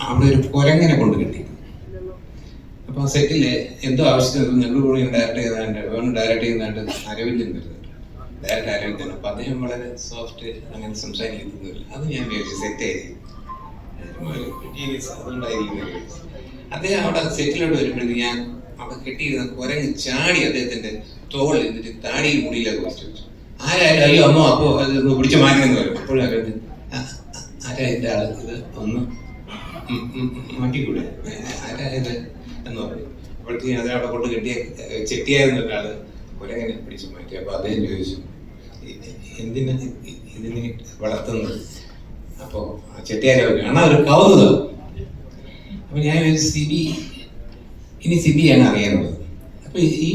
അവിടെ ഒരു കുരങ്ങനെ കൊണ്ട് കിട്ടി. അപ്പോൾ സെറ്റില് എന്തോ ആവശ്യത്തിന് ഞങ്ങൾ കൂടി ഡയറക്റ്റ് ചെയ്താണ്ട് വേണം ഡയറക്റ്റ് ചെയ്യുന്നതാണ്ട് അരവിന്ദൻ വരുന്നുണ്ട്, ഡയറക്റ്റ് അരവിന്ദൻ. അപ്പോൾ അദ്ദേഹം വളരെ സോഫ്റ്റ്, അങ്ങനെ സംസാരിക്കുന്നില്ല. അത് ഞാൻ വിചാരിച്ചു സെറ്റ് ആയിരിക്കും, അതുകൊണ്ടായിരിക്കും. അദ്ദേഹം അവിടെ സെറ്റിലോട്ട് വരുമ്പോഴേക്കും ഞാൻ അവിടെ കെട്ടിയിരുന്ന കുരങ്ങ് ചാടി അദ്ദേഹത്തിന്റെ തോളിൽ എന്നിട്ട് താടിയിൽ മുടിയിലൊക്കെ വെച്ചു. ആരായാലും അയ്യോ അമ്മോ അപ്പോ അത് പിടിച്ച് മാറ്റണമെന്ന് പറയും. അപ്പോഴും അവരത് ആരാ എൻ്റെ ആള്, ഇത് ഒന്ന് മാറ്റിക്കൂടെ, ആരാ ഇത് എന്ന് പറയും. അപ്പോഴത്തേക്കും അത് അവിടെ കൊണ്ട് കെട്ടിയ ചെട്ടിയായിരുന്ന ഒരാള് കുരങ്ങനെ പിടിച്ച് മാറ്റി. അപ്പൊ അദ്ദേഹം ചോദിച്ചു എന്തിനാ ഇതിനെ വളർത്തുന്നത്? അപ്പോ ചെട്ടിയാരോ കാണാൻ ഒരു കൗതുകം. അപ്പൊ ഞാൻ സിബി, ഇനി സിബിയാണ് അറിയാനുള്ളത്. അപ്പൊ ഈ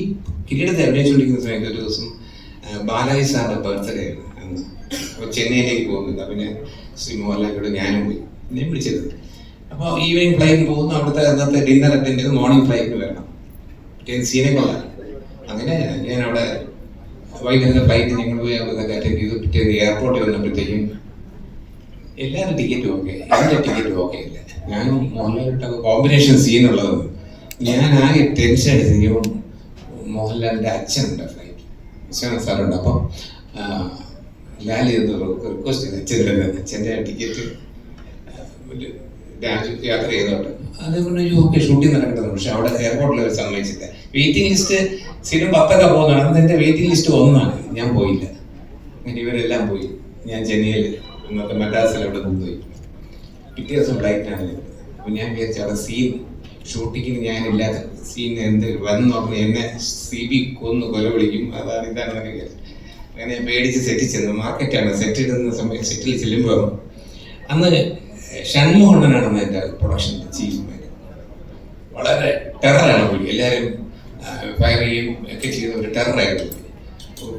കിരീടത്തെ അഭിനയിച്ചുകൊണ്ടിരിക്കുന്ന സമയത്ത് ഒരു ദിവസം ബാലാജി സാറിന്റെ ബർത്ത്ഡേ ആയിരുന്നു അന്ന്. അപ്പോൾ ചെന്നൈയിലേക്ക് പോകുന്നുണ്ട്. അപ്പൊ ഞാൻ ശ്രീ മോഹൻലാലിനോട് ഞാനും പോയി, എന്നെ വിളിച്ചത്. അപ്പോൾ ഈവനിങ് ഫ്ലൈറ്റിന് പോകുന്നു. അവിടുത്തെ അന്നത്തെ ഡിന്നർ അറ്റൻഡ് ചെയ്ത് മോർണിംഗ് ഫ്ലൈറ്റിന് വരണം. സീനെ കൊള്ളാം. അങ്ങനെ ഞാൻ അവിടെ വൈകുന്നേരം ഫ്ലൈറ്റ് ഞങ്ങൾ പോയി അവിടുത്തെ അറ്റൻഡ് ചെയ്തു. പിറ്റേന്ന് എയർപോർട്ടിൽ വന്നപ്പോഴത്തേക്കും എല്ലാവരും ടിക്കറ്റ് ഓക്കെ, എൻ്റെ ടിക്കറ്റ് ഓക്കെ ഇല്ല. ഞാനും മോഹൻലാലിട്ടൊക്കെ കോമ്പിനേഷൻ സീനുള്ളത് ഞാൻ ആകെ ടെൻഷൻ അടിച്ചിരിക്കും. മോഹൻലാലിൻ്റെ അച്ഛനുണ്ട് ഫ്ലൈറ്റ്, വിശ്വനാഥ് സാറുണ്ട്. അപ്പം ലാൽ റിക്വസ്റ്റ് ചെയ്ത് അച്ഛൻ്റെ ടിക്കറ്റ് രാജു യാത്ര ചെയ്തോട്ട് അതേപോലെ ഓക്കെ ഷൂട്ടിംഗ് നടക്കുന്നത്. പക്ഷെ അവിടെ എയർപോർട്ടിൽ അവർ സമ്മതിച്ചില്ല. വെയിറ്റിംഗ് ലിസ്റ്റ് സിനിമ 10 പോകുന്നതാണ്, അന്ന് എൻ്റെ വെയിറ്റിംഗ് ലിസ്റ്റ് 1 ഞാൻ പോയില്ല. അങ്ങനെ ഇവരെല്ലാം പോയി. ഞാൻ ചെന്നൈയിൽ ഇന്നത്തെ മദ്രാസിൽ അവിടെ കൊണ്ടുപോയി. പിറ്റേ ദിവസം ഫ്ലൈറ്റിനാണ്. അപ്പം ഞാൻ വിചാരിച്ചു അവിടെ സീൻ ഷൂട്ടിങ്ങിന് ഞാനില്ലാത്ത സീൻ എന്ത് വന്നു പറഞ്ഞ് എന്നെ CB കൊന്ന് കൊല വിളിക്കും, അതാണ് ഇതാണെന്നൊക്കെ വിചാരിച്ചു. അങ്ങനെ പേടിച്ച് സെറ്റിൽ ചെന്നു. മാർക്കറ്റാണ് സെറ്റ് ഇടുന്ന സമയം. സെറ്റിൽ ചെല്ലുമ്പോൾ അന്ന് ഷൺമോഹണ്ണനാണ് എൻ്റെ പ്രൊഡക്ഷൻ്റെ ചീഫ് മാനേജർ. വളരെ ടെററാണ് പുള്ളി, എല്ലാവരും ഫയർ ചെയ്യും ഒക്കെ ചെയ്ത ഒരു ടെററായിരുന്നു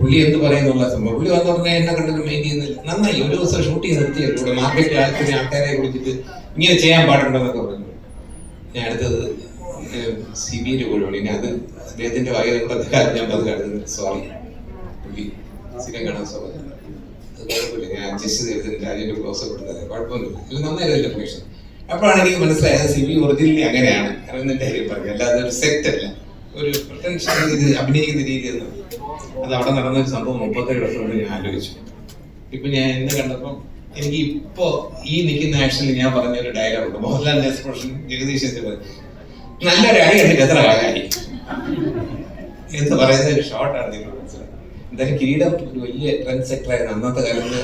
പുള്ളി. എന്ത് പറയുന്നുള്ള സംഭവം പുള്ളി വന്നു പറഞ്ഞാൽ എന്നെ കണ്ടിട്ട് മെയിൻ ചെയ്യുന്നില്ല. നന്നായി ഒരു ദിവസം ഷൂട്ടിങ് നിർത്തിയല്ലോ. ഇവിടെ മാർക്കറ്റിൽ ആൾക്കാരെ വിളിച്ചിട്ട് ഇങ്ങനെ ചെയ്യാൻ പാടുണ്ടെന്നൊക്കെ പറഞ്ഞു. ഞാൻ അടുത്തത് CBയുടെ കൂടെ. ഇനി അത് അദ്ദേഹത്തിന്റെ വായനയുടെ കാര്യം ഞാൻ അത് കരുതുന്നത്. സോറി പുള്ളി സിനിമ കാണാൻ സ്വാഗതം. അത് കുഴപ്പമില്ല, ഞാൻ അഡ്ജസ്റ്റ് ചെയ്ത് രാജ്യന്റെ ക്ലോസ് കൊടുത്തത് കുഴപ്പമൊന്നുമില്ല. ഇത് നന്നായിരുന്നു ലൊക്കേഷൻ. അപ്പോഴാണ് എനിക്ക് മനസ്സിലായത് CB ഒറിജിനലി അങ്ങനെയാണ്. അരവിന്ദന്റെ കാര്യം പറഞ്ഞു, അല്ലാതെ ഒരു സെറ്റ് അല്ല, ഒരു പൊട്ടൻഷ്യൽ ഇത് അഭിനയിക്കുന്ന രീതി എന്ന്. അത് അവിടെ നടന്നൊരു സംഭവം 37 വർഷം കൊണ്ട് ഞാൻ ആലോചിച്ചു. ഇപ്പൊ ഞാൻ എന്നെ കണ്ടപ്പം എനിക്ക് ഇപ്പോ ഈ നിൽക്കുന്ന ആക്ഷനിൽ ഞാൻ പറഞ്ഞൊരു ഡയലോഗ്, മോഹൻലാലിന്റെ എക്സ്പ്രഷൻ ജഗദീശന്റെ നല്ലൊരു അടി കണ്ടിട്ട് എത്ര കാലമായി എന്ന് പറയുന്ന ഒരു ഷോർട്ടാണ് നിങ്ങൾ മനസ്സിലായത്. എന്തായാലും കിരീടം ഒരു വലിയ ട്രെൻഡ് സെക്ടറായിരുന്നു അന്നത്തെ കാലത്ത്.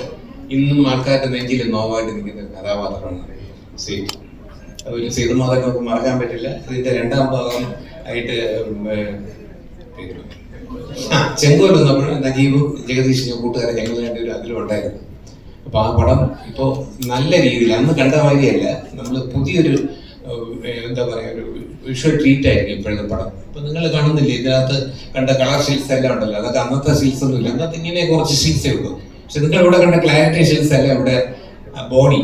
ഇന്നും ആൾക്കാരുടെ നെഞ്ചിൽ നോവായിട്ട് നിൽക്കുന്ന ഒരു കഥാപാത്രമാണ് സേതു. ഒരു സേതുമാധവൻ നമുക്ക് മറക്കാൻ പറ്റില്ല. അതിന്റെ 2ാം ഭാഗം ആയിട്ട് ചെങ്കോൽ വന്നപ്പോൾ നജീബും ജഗദീഷിനും കൂട്ടുകാരെ ഞങ്ങൾ രണ്ടുപേരും അതിലുണ്ടായിരുന്നു. അപ്പൊ ആ പടം ഇപ്പോ നല്ല രീതിയിൽ അന്ന് കണ്ട മാതിരിയല്ല, നമ്മൾ പുതിയൊരു എന്താ പറയാ ഒരു വിഷ്വൽ ട്രീറ്റ് ആയിരിക്കും ഇപ്പോഴത്തെ പടം. ഇപ്പൊ നിങ്ങൾ കാണുന്നില്ലേ ഇതിനകത്ത് കണ്ട കളർ ഷീൽസ് എല്ലാം ഉണ്ടല്ലോ, അതൊക്കെ അന്നത്തെ ഷീൽസ് ഒന്നും ഇല്ല. അന്നത്തെ ഇങ്ങനെ കുറച്ച് ഷീൽസേ ഉള്ളൂ. പക്ഷെ നിങ്ങൾ ഇവിടെ കണ്ട ക്ലാരിറ്റി ഷീൽസ് എല്ലാം ഇവിടെ ബോഡി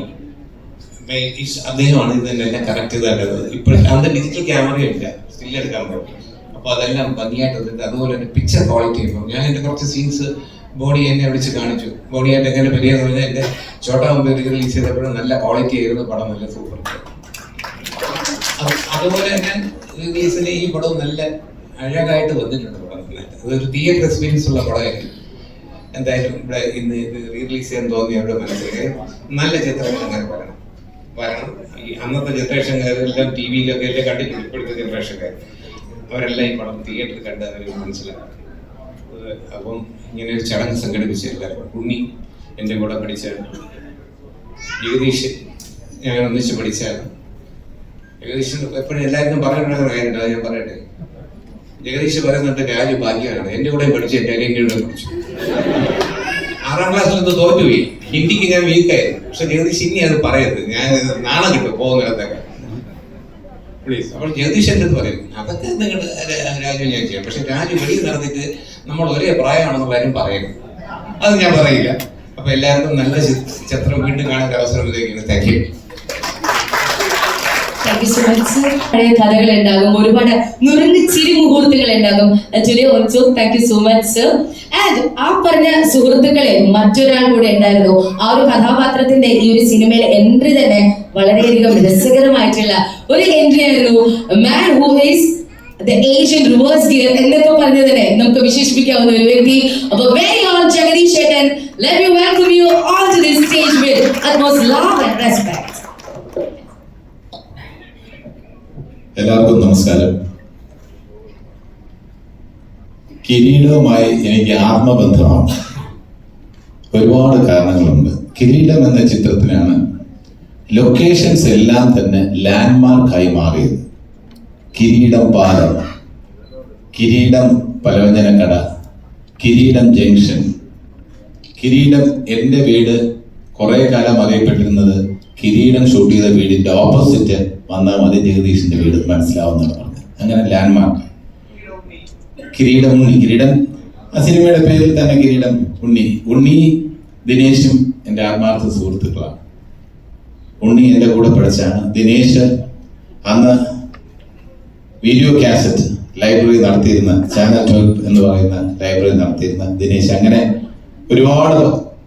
അദ്ദേഹമാണ് ഇതിനെല്ലാം കറക്റ്റ് ചെയ്ത് കണ്ടത്. ഇപ്പോഴത്തെ അന്ന് ഡിജിറ്റൽ ക്യാമറയില്ല, സ്റ്റില്ലെടുക്കാൻ പറ്റും. അപ്പൊ അതെല്ലാം ഭംഗിയായിട്ട് വന്നിട്ട് അതുപോലെ തന്നെ പിക്ചർ ക്വാളിറ്റി ആയിരുന്നു. ഞാൻ എൻ്റെ കുറച്ച് സീൻസ് ബോഡി എന്നെ വിളിച്ച് കാണിച്ചു. ബോഡിയായിട്ട് എങ്ങനെ വലിയെന്ന് പറഞ്ഞാൽ എൻ്റെ ചോട്ടാ മുമ്പ് റിലീസ് ചെയ്തപ്പോഴും നല്ല ക്വാളിറ്റി ആയിരുന്നു പടം, നല്ല സൂപ്പർ. അതുപോലെ തന്നെ റിലീസിന് ഈ പടം നല്ല അഴകായിട്ട് വന്നിട്ടുണ്ട് പടം. അതൊരു തിയേറ്റർ എക്സ്പീരിയൻസ് ഉള്ള പടമായിരിക്കും. എന്തായാലും ഇവിടെ ഇന്ന് ഇത് റിലീസ് ചെയ്യാൻ തോന്നിയവരുടെ മനസ്സിൽ നല്ല ചിത്രങ്ങൾ അങ്ങനെ വരണം. ഈ അന്നത്തെ ജനറേഷൻകാരെല്ലാം TV-യിലൊക്കെ എല്ലാം കണ്ടിട്ടുണ്ട്. ഇപ്പോഴത്തെ ജനറേഷൻകാർ അവരെല്ലാം ഈ പടം തിയേറ്ററിൽ കണ്ട് അവർ മനസ്സിലാക്കും. അപ്പം ഇങ്ങനെ ഒരു ചടങ്ങ് സംഘടിപ്പിച്ച എല്ലാവരും, ഉണ്ണി എൻ്റെ കൂടെ പഠിച്ചാണ്, ജഗദീഷ് ഞാൻ ഒന്നിച്ച് പഠിച്ചാണ്. ജഗദീഷിന് എപ്പോഴും എല്ലാവർക്കും പറയുന്ന കാര്യമുണ്ട്, അത് ഞാൻ പറയട്ടെ. ജഗദീഷ് പറയുന്നുണ്ട് രാജു ഭാഗ്യമാണ്, എൻ്റെ കൂടെ പഠിച്ചു, എൻ്റെ കൂടെ പഠിച്ചു. 6ാം ക്ലാസ്സിലൊന്ന് തോറ്റുപോയി, ഹിന്ദിക്ക് ഞാൻ വീക്കായിരുന്നു. പക്ഷെ ജഗദീഷ് ഇനി അത് പറയരുത്, ഞാൻ നാണം കിട്ടും പോകുന്നിടത്തൊക്കെ പ്ലീസ്. അപ്പോൾ ജഗദീഷ് എൻ്റെ അടുത്ത് പറയും അതൊക്കെ നിങ്ങൾ രാജു ഞാൻ ചെയ്യാം. പക്ഷെ രാജു വെളിയിൽ നടന്നിട്ട് നമ്മൾ ഒരേ പ്രായമാണെന്നുള്ള കാര്യം പറയുന്നത് അത് ഞാൻ പറയില്ല. അപ്പൊ എല്ലാവർക്കും നല്ല ചിത്രം വീണ്ടും കാണാൻ അവസരം ലഭിക്കുന്നു. Thank you. പഴയ കഥകൾ ഉണ്ടാകും, ഒരുപാട് നുറുങ്ങ് ചിരി മുഹൂർത്തങ്ങൾ ഉണ്ടാകും. Today also thank you so much sir. And ആ പറഞ്ഞ സുഹൃത്തുക്കളെ മറ്റൊരാൾ കൂടെ ഉണ്ടായിരുന്നു. ആ ഒരു കഥാപാത്രത്തിന്റെ ഈ ഒരു സിനിമയിലെ എൻട്രി തന്നെ വളരെയധികം രസകരമായിട്ടുള്ള ഒരു എൻട്രി ആയിരുന്നു. Man who is the Asian reverse gear എന്നൊക്കെ പറഞ്ഞു തന്നെ നമുക്ക് വിശേഷിപ്പിക്കാവുന്ന ഒരു വ്യക്തി. അപ്പോൾ very own Jagadish Shettan, let me welcome you all to this stage with utmost love and respect. എല്ലാവർക്കും നമസ്കാരം. കിരീടവുമായി എനിക്ക് ആത്മബന്ധമാണ്. ഒരുപാട് കാരണങ്ങളുണ്ട്. കിരീടം എന്ന ചിത്രത്തിനാണ് ലൊക്കേഷൻസ് എല്ലാം തന്നെ ലാൻഡ്മാർക്കായി മാറിയത്. കിരീടം പാലം, കിരീടം പലവ്യഞ്ജനക്കട, കിരീടം ജംഗ്ഷൻ, കിരീടം. എൻ്റെ വീട് കുറേ കാലം അറിയപ്പെട്ടിരുന്നത് കിരീടം ഷൂട്ട് ചെയ്ത വീടിൻ്റെ ഓപ്പോസിറ്റ് വന്നാൽ മതി ജഗദീഷിൻ്റെ വീട് മനസ്സിലാവുന്നതാണ് പറഞ്ഞത്. അങ്ങനെ ലാൻഡ്മാർക്ക്. കിരീടം ഉണ്ണി, കിരീടം ആ സിനിമയുടെ പേരിൽ തന്നെ കിരീടം ഉണ്ണി. ഉണ്ണി ദിനേശും എൻ്റെ ആത്മാർത്ഥ സുഹൃത്തുക്കളാണ്. ഉണ്ണി എൻ്റെ കൂടെ പഠിച്ചാണ്. ദിനേശ് അന്ന് വീഡിയോ കാസറ്റ് ലൈബ്രറി നടത്തിയിരുന്ന ചാനൽ 12 എന്ന് പറയുന്ന ലൈബ്രറി നടത്തിയിരുന്ന ദിനേശ്. അങ്ങനെ ഒരുപാട്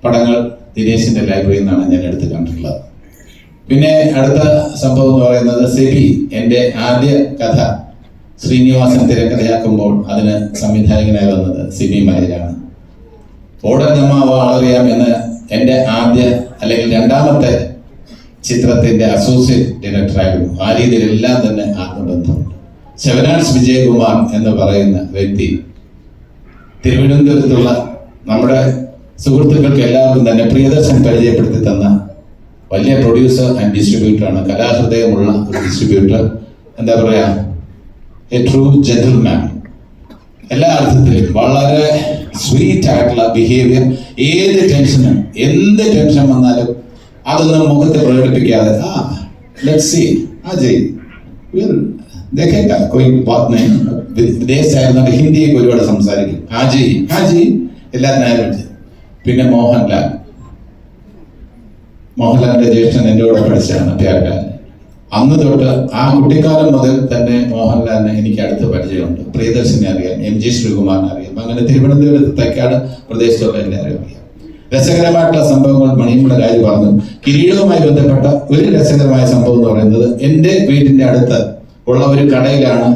പടങ്ങൾ ദിനേശിന്റെ ലൈബ്രറിയിൽ നിന്നാണ് ഞാൻ എടുത്ത് കണ്ടിട്ടുള്ളത്. പിന്നെ അടുത്ത സംഭവം എന്ന് പറയുന്നത് സെബി. എൻ്റെ ആദ്യ കഥ ശ്രീനിവാസൻ തിരക്കഥയാക്കുമ്പോൾ അതിന് സംവിധായകനായി വന്നത് സിബി മലയിലാണ്. ഓടനമ്മ വാളറിയാം എന്ന് എൻ്റെ ആദ്യ അല്ലെങ്കിൽ രണ്ടാമത്തെ ചിത്രത്തിന്റെ അസോസിയേറ്റ് ഡയറക്ടറായിരുന്നു. ആ രീതിയിലെല്ലാം തന്നെ ആത്മബന്ധമുണ്ട്. ശിവനാസ് വിജയകുമാർ എന്ന് പറയുന്ന വ്യക്തി തിരുവനന്തപുരത്തുള്ള നമ്മുടെ സുഹൃത്തുക്കൾക്ക് എല്ലാവർക്കും തന്നെ പ്രിയദർശൻ പരിചയപ്പെടുത്തി തന്ന വലിയ പ്രൊഡ്യൂസർ ആൻഡ് ഡിസ്ട്രിബ്യൂട്ടറാണ്. കലാഹൃദയമുള്ള ഒരു ഡിസ്ട്രിബ്യൂട്ടർ. എന്താ പറയാ, എ ട്രൂ ജെന്റിൽമാൻ. എല്ലാ അർത്ഥത്തിലും വളരെ സ്വീറ്റ് ആയിട്ടുള്ള ബിഹേവിയർ. ഏത് ടെൻഷനും എന്ത് ടെൻഷൻ വന്നാലും അതൊന്നും മുഖത്ത് പ്രകടിപ്പിക്കാതെ ലെറ്റ്സ് സീ അജയ് വിദേശമായിരുന്നുകൊണ്ട് ഹിന്ദിയൊക്കെ ഒരുപാട് സംസാരിക്കും. ഹാജി എല്ലാത്തിനായാലും. പിന്നെ മോഹൻലാലിന്റെ ജ്യേഷ്ഠൻ എൻ്റെ കൂടെ പഠിച്ചാണ് പ്യാർലാൽ. അന്ന് തൊട്ട് ആ കുട്ടിക്കാലം മുതൽ തന്നെ മോഹൻലാലിനെ എനിക്ക് അടുത്ത് പരിചയമുണ്ട്. പ്രിയദർശനെ അറിയാം, MG ശ്രീകുമാറിനെ അറിയാം. അങ്ങനെ തിരുവനന്തപുരത്ത് തൈക്കാട് പ്രദേശത്തുള്ള എല്ലാവരും അറിയാം. രസകരമായിട്ടുള്ള സംഭവങ്ങൾ മണിയമ്മയുടെ കാര്യം പറഞ്ഞു. കിരീടവുമായി ബന്ധപ്പെട്ട ഒരു രസകരമായ സംഭവം എന്ന് പറയുന്നത്, എൻ്റെ വീടിന്റെ അടുത്ത് ഉള്ള ഒരു കടയിലാണ്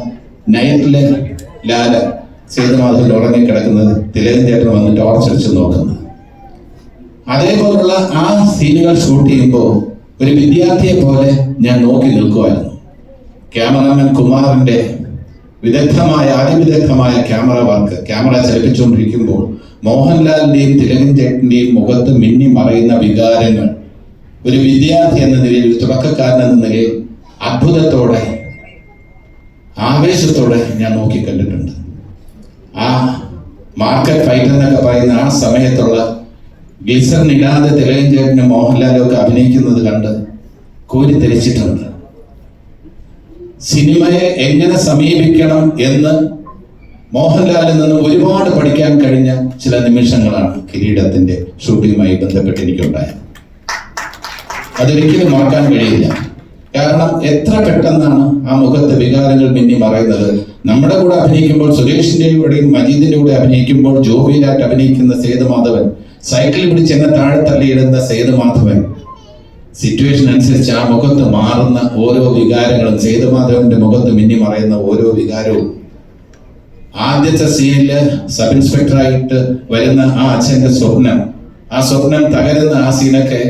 നൈറ്റിലെ ലാല സേതുമാധവൻ ഉറങ്ങിക്കിടക്കുന്നത്. തിലകൻ ചേട്ടൻ വന്ന് ടോർച്ച് അടിച്ച് നോക്കുന്നത്. അതേപോലുള്ള ആ സീനുകൾ ഷൂട്ട് ചെയ്യുമ്പോൾ ഒരു വിദ്യാർത്ഥിയെ പോലെ ഞാൻ നോക്കി നിൽക്കുമായിരുന്നു. ക്യാമറാമാൻ കുമാറിന്റെ അതിവിദഗ്ധമായ ക്യാമറ വർക്ക്. ക്യാമറ ചലിപ്പിച്ചുകൊണ്ടിരിക്കുമ്പോൾ മോഹൻലാലിന്റെയും തിലകൻ ചേട്ടന്റെയും മുഖത്ത് മിന്നി മറയുന്ന വികാരങ്ങൾ ഒരു വിദ്യാർത്ഥി എന്ന നിലയിൽ, ഒരു തുടക്കക്കാരൻ എന്ന നിലയിൽ അത്ഭുതത്തോടെ ആവേശത്തോടെ ഞാൻ നോക്കി കണ്ടിട്ടുണ്ട്. ആ മാർക്കറ്റ് ഫൈറ്റ് എന്നൊക്കെ പറയുന്ന ആ സമയത്തുള്ള ഗ്ലിസറിൻ ഇടാതെ തിലകൻ ചേട്ടനും മോഹൻലാലും ഒക്കെ അഭിനയിക്കുന്നത് കണ്ട് കോരിത്തെരിച്ചിട്ടുണ്ട്. സിനിമയെ എങ്ങനെ സമീപിക്കണം എന്ന് മോഹൻലാലിൽ നിന്ന് ഒരുപാട് പഠിക്കാൻ കഴിഞ്ഞ ചില നിമിഷങ്ങളാണ് കിരീടത്തിന്റെ ഷൂട്ടിങ്ങുമായി ബന്ധപ്പെട്ട് എനിക്കുണ്ടായത്. അതൊരിക്കലും മറക്കാൻ കഴിയില്ല. കാരണം എത്ര പെട്ടെന്നാണ് ആ മുഖത്തെ വികാരങ്ങൾ മിന്നി മറയുന്നത്. നമ്മുടെ കൂടെ അഭിനയിക്കുമ്പോൾ, സുരേഷിന്റെ കൂടെയും മജീദിന്റെ കൂടെ അഭിനയിക്കുമ്പോൾ ജോബിയിലായിട്ട് അഭിനയിക്കുന്ന സേതുമാധവൻ, സൈക്കിൾ പിടിച്ച് എന്നെ താഴെ തള്ളിയിടുന്ന സേതുമാധവൻ, സിറ്റുവേഷൻ അനുസരിച്ച് ആ മുഖത്ത് മാറുന്ന ഓരോ വികാരങ്ങളും, സേതുമാധവന്റെ മുഖത്ത് മിന്നി മറയുന്ന ഓരോ വികാരവും. ആദ്യത്തെ സീനില് സബ് ഇൻസ്പെക്ടറായിട്ട് വരുന്ന ആ അച്ഛന്റെ സ്വപ്നം, ആ സ്വപ്നം തകരുന്ന ആ സീനൊക്കെ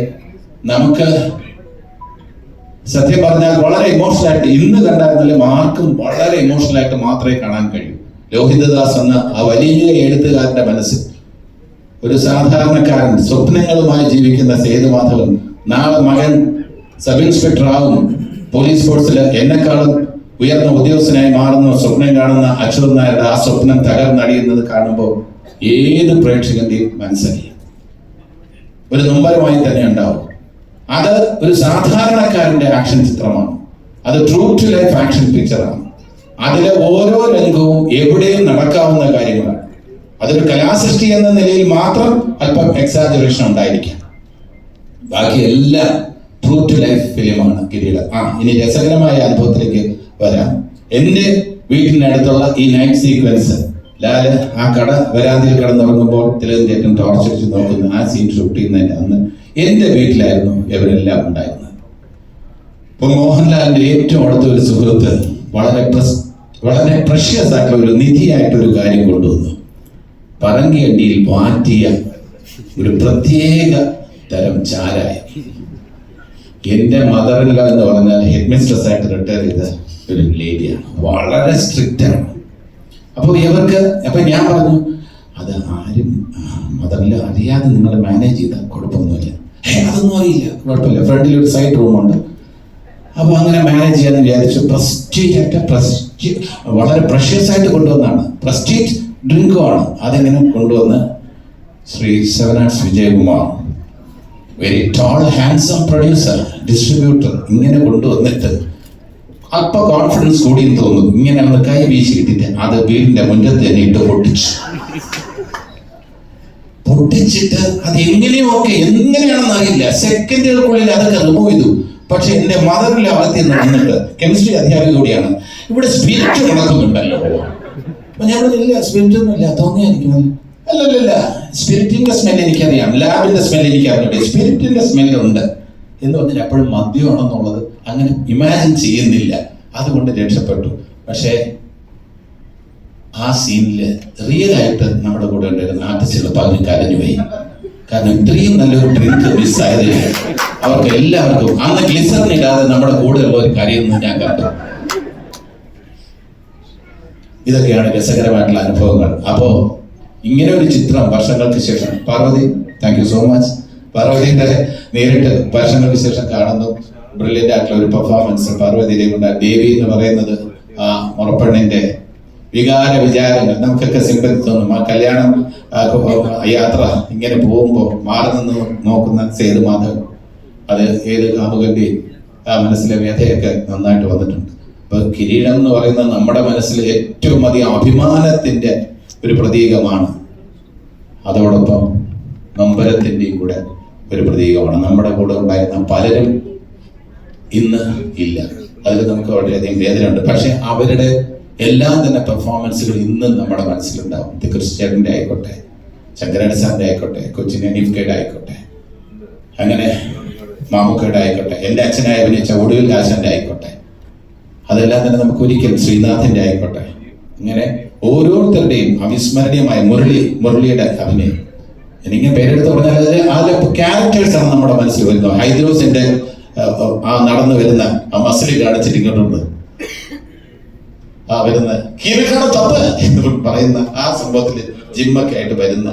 നമുക്ക് സത്യം പറഞ്ഞാൽ വളരെ ഇമോഷണൽ ആയിട്ട്, ഇന്ന് കണ്ടായിരുന്നാലും ആർക്കും വളരെ ഇമോഷണൽ ആയിട്ട് മാത്രമേ കാണാൻ കഴിയൂ. ലോഹിതദാസ് എന്ന ആ വലിയ എഴുത്തുകാരന്റെ മനസ്സിൽ ഒരു സാധാരണക്കാരൻ സ്വപ്നങ്ങളുമായി ജീവിക്കുന്ന സേതുമാധവൻ നാളെ മകൻ സബ് ഇൻസ്പെക്ടർ ആവും, പോലീസ് ഫോഴ്സിൽ എന്നെക്കാളും ഉയർന്ന ഉദ്യോഗസ്ഥനായി മാറുന്ന സ്വപ്നം കാണുന്ന അച്യുതൻ നായരുടെ ആ സ്വപ്നം തകർന്നടിയുന്നത് കാണുമ്പോൾ ഏത് പ്രേക്ഷകന്റെയും മനസ്സറിയും ഒരു നൊമ്പരമായി തന്നെ ഉണ്ടാവും. അത് ഒരു സാധാരണക്കാരന്റെ ആക്ഷൻ ചിത്രമാണ്. അത് ട്രൂ ടു ലൈഫ് ആക്ഷൻ പിക്ചറാണ്. അതിലെ ഓരോ രംഗവും എവിടെയും നടക്കാവുന്ന കാര്യങ്ങളാണ്. അതൊരു കലാസൃഷ്ടി എന്ന നിലയിൽ മാത്രം അല്പം എക്സാജറേഷൻ ഉണ്ടായിരിക്കാം. ബാക്കി എല്ലാം ട്രൂ ടു ലൈഫ് ഫിലിമാണ് കിരീടം. ഇനി രസകരമായ അനുഭവത്തിലേക്ക് വരാം. എൻ്റെ വീട്ടിനടുത്തുള്ള ഈ നൈറ്റ് സീക്വൻസ്, ലാല് ആ വരാതിൽ കിടന്നുറങ്ങുമ്പോൾ തിലകൻ ചേട്ടൻ ടോർച്ച് അടിച്ച് നോക്കുന്ന ആ സീൻ ഷൂട്ട് ചെയ്യുന്നതിന് അന്ന് എൻ്റെ വീട്ടിലായിരുന്നു ഇവരെല്ലാം ഉണ്ടായിരുന്നത്. ഇപ്പൊ മോഹൻലാലിന്റെ ഏറ്റവും അടുത്ത ഒരു സുഹൃത്ത് വളരെ പ്രഷ്യസ് ആയിട്ടുള്ള ഒരു നിധിയായിട്ടൊരു കാര്യം കൊണ്ടുവന്നു. പറങ്കിയണ്ടിയിൽ മാറ്റിയ ഒരു പ്രത്യേക തരം ചാരായം. എൻ്റെ മദറില്ല എന്ന് പറഞ്ഞാൽ ഹെഡ് മിസ്ട്രസ് ആയിട്ട് റിട്ടയർ ചെയ്ത ഒരു ലേഡിയാണ്, വളരെ സ്ട്രിക്റ്റ് ആണ്. അപ്പോൾ ഞാൻ പറഞ്ഞു, അത് ആരും മദറില്ല അറിയാതെ നിങ്ങൾ മാനേജ് ചെയ്താൽ കുഴപ്പമൊന്നുമില്ല. അതൊന്നും അറിയില്ല, കുഴപ്പമില്ല, ഫ്രണ്ടിൽ ഒരു സൈഡ് റൂമുണ്ട്. അപ്പൊ അങ്ങനെ മാനേജ് ചെയ്യാന്ന് വിചാരിച്ചു. വളരെ പ്രഷ്യസ് ആയിട്ട് കൊണ്ടുവന്നാണ്, പ്രസ്റ്റീജ് ഡ്രിങ്കുമാണ്. അതെങ്ങനെ കൊണ്ടുവന്ന് Shri seven arts Vijayakumar, very tall handsome producer, distributor, ഇങ്ങനെ കൊണ്ടുവന്നിട്ട് അപ്പൊ കോൺഫിഡൻസ് കൂടിയെന്ന് തോന്നുന്നു. ഇങ്ങനെ ഒന്ന് കൈ വീശിയിട്ടിട്ട് അത് വീടിന്റെ മുറ്റത്ത് തന്നെ ഇട്ട് പൊട്ടിച്ചിട്ട് അത് എങ്ങനെയാണെന്ന് അറിയില്ല, സെക്കൻഡുകൾക്കുള്ളിൽ അതൊക്കെ റിമൂവ് ചെയ്തു. പക്ഷെ എന്റെ മദറിലെ അകത്ത് നടന്നിട്ട്, കെമിസ്ട്രി അധ്യാപിക കൂടിയാണ്, ഇവിടെ സ്പിരിറ്റ് നടക്കുന്നുണ്ടല്ലോ. അപ്പൊ ഞാൻ പറഞ്ഞില്ല, സ്പിരിറ്റ് ഒന്നും ഇല്ല, തോന്നിയായിരിക്കണം. അല്ലല്ല, സ്പിരിറ്റിന്റെ സ്മെൽ എനിക്കറിയാം, ലാബിന്റെ സ്മെൽ എനിക്കറിഞ്ഞൂടെ, സ്പിരിറ്റിന്റെ സ്മെല്ലുണ്ട് എന്ന് പറഞ്ഞാൽ അപ്പോഴും മദ്യമാണെന്നുള്ളത് അങ്ങനെ ഇമാജിൻ ചെയ്യുന്നില്ല. അതുകൊണ്ട് രക്ഷപ്പെട്ടു. പക്ഷേ ആ സീനില് റിയൽ ആയിട്ട് നമ്മുടെ കൂടെ ഉണ്ടായിരുന്ന ആർട്ടിസ്റ്റുകൾ പലരും കരഞ്ഞുപോയി. കാരണം ഇത്രയും നല്ലൊരു ഡ്രിങ്ക് മിസ്സായതില്ല അവർക്ക് എല്ലാവർക്കും. അന്ന് ഗ്ലിസറിൻ ഇടാതെ നമ്മുടെ കൂടെ ഉള്ളവർ കരയുന്നത് ഞാൻ കണ്ടു. ഇതൊക്കെയാണ് രസകരമായിട്ടുള്ള അനുഭവങ്ങൾ. അപ്പോ ഇങ്ങനെ ഒരു ചിത്രം വർഷങ്ങൾക്ക് ശേഷം Parvathy, thank you so much. പാർവതിയുടെ നേരിട്ട് വർഷങ്ങൾക്ക് ശേഷം കാണുന്നു. ബ്രില്യൻ്റ് ആയിട്ടുള്ള ഒരു പെർഫോമൻസ് പാർവതിയിലെ കൊണ്ട്. ദേവി എന്ന് പറയുന്നത് ആ മുറപ്പെണ്ണിന്റെ വികാര വിചാരങ്ങൾ നമുക്കൊക്കെ സിമ്പതി തോന്നും. ആ കല്യാണം യാത്ര ഇങ്ങനെ പോകുമ്പോൾ മാറി നിന്ന് നോക്കുന്ന സേതുമാധവൻ, അത് ഏത് കാമുകന്റെയും ആ മനസ്സിലെ വ്യഥയൊക്കെ നന്നായിട്ട് വന്നിട്ടുണ്ട്. അപ്പൊ കിരീടം എന്ന് പറയുന്നത് നമ്മുടെ മനസ്സിൽ ഏറ്റവും അധികം അഭിമാനത്തിന്റെ ഒരു പ്രതീകമാണ്. അതോടൊപ്പം നൊമ്പരത്തിന്റെയും കൂടെ ഒരു പ്രതീകമാണ്. നമ്മുടെ കൂടെ ഉണ്ടായിരുന്ന പലരും ഇന്ന് ഇല്ല, അതിൽ നമുക്ക് വളരെയധികം വേദനയുണ്ട്. പക്ഷെ അവരുടെ എല്ലാം തന്നെ പെർഫോമൻസുകൾ ഇന്നും നമ്മുടെ മനസ്സിലുണ്ടാവും. ക്രിസ്ത്യാനിന്റെ ആയിക്കോട്ടെ, ശങ്കരാടി സാറിന്റെ ആയിക്കോട്ടെ, കൊച്ചിൻ അനീഫ്കയുടെ ആയിക്കോട്ടെ, അങ്ങനെ മാമുക്കയുടെ ആയിക്കോട്ടെ, എൻ്റെ അച്ഛനായി അഭിനയിച്ച ഒടുവിൽ ആശാന്റെ ആയിക്കോട്ടെ, അതെല്ലാം തന്നെ നമുക്ക് ഒരിക്കലും ശ്രീനാഥിന്റെ ആയിക്കോട്ടെ, ഇങ്ങനെ ഓരോരുത്തരുടെയും അവിസ്മരണീയമായ മുരളിയുടെ അഭിനയം. എനിക്കിങ്ങനെ പേരെടുത്ത് പറഞ്ഞാൽ അതിലെ ക്യാരക്ടേഴ്സ് ആണ് നമ്മുടെ മനസ്സിൽ വരുന്നത്. ഹൈദ്രോസിന്റെ ആ നടന്നു വരുന്ന ആ മസിൽ കാണിച്ചിട്ട് ഇങ്ങോട്ടുണ്ട് വരുന്ന കീഴക്കാണ് തപ്പ് എന്ന് പറയുന്ന ആ സംഭവത്തിൽ ജിമ്മൊക്കെ ആയിട്ട് വരുന്ന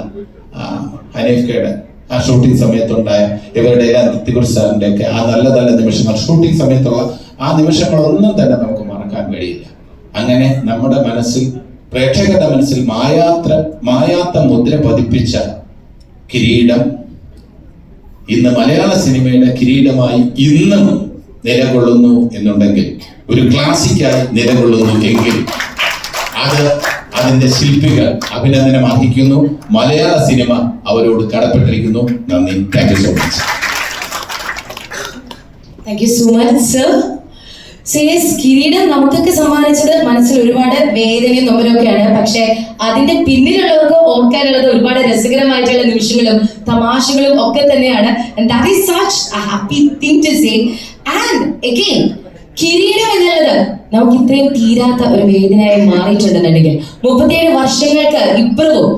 ഹനീഫ്കയുടെ ആ ഷൂട്ടിംഗ് സമയത്തുണ്ടായ ഇവരുടെ എല്ലാം തിക്കുറി സാറിന്റെ ഒക്കെ ആ നല്ല നല്ല നിമിഷങ്ങൾ, ഷൂട്ടിംഗ് സമയത്തുള്ള ആ നിമിഷങ്ങളൊന്നും തന്നെ നമുക്ക് മറക്കാൻ കഴിയില്ല. അങ്ങനെ നമ്മുടെ മനസ്സിൽ, പ്രേക്ഷകരുടെ മനസ്സിൽ മായാത്ത മുദ്ര പതിപ്പിച്ച കിരീടം ഇന്ന് മലയാള സിനിമയുടെ കിരീടമായി ഇന്നും നിലകൊള്ളുന്നു എന്നുണ്ടെങ്കിൽ, ഒരു ക്ലാസിക്കായി നിലകൊള്ളുന്നു എങ്കിൽ അതിന്റെ ശില്പികൾ അഭിനന്ദനം അർഹിക്കുന്നു. മലയാള സിനിമ അവരോട് കടപ്പെട്ടിരിക്കുന്നു. നന്ദി. Thank you so much. Thank you so much sir. കിരീടം നമുക്കൊക്കെ സമ്മാനിച്ചത് മനസ്സിൽ ഒരുപാട് വേദനയും നൊമ്പരമൊക്കെയാണ്. പക്ഷെ അതിന്റെ പിന്നിലുള്ളവർക്ക് ഓർക്കാനുള്ളത് ഒരുപാട് രസകരമായിട്ടുള്ള നിമിഷങ്ങളും തമാശകളും ഒക്കെ തന്നെയാണ്. That is such a happy thing to say. And again, കിരീടം എന്നുള്ളത് നമുക്ക് ഇത്രയും തീരാത്ത ഒരു വേദനയായി മാറിയിട്ടുണ്ടെന്നുണ്ടെങ്കിൽ, 37 വർഷങ്ങൾക്ക് ഇപ്പുറവും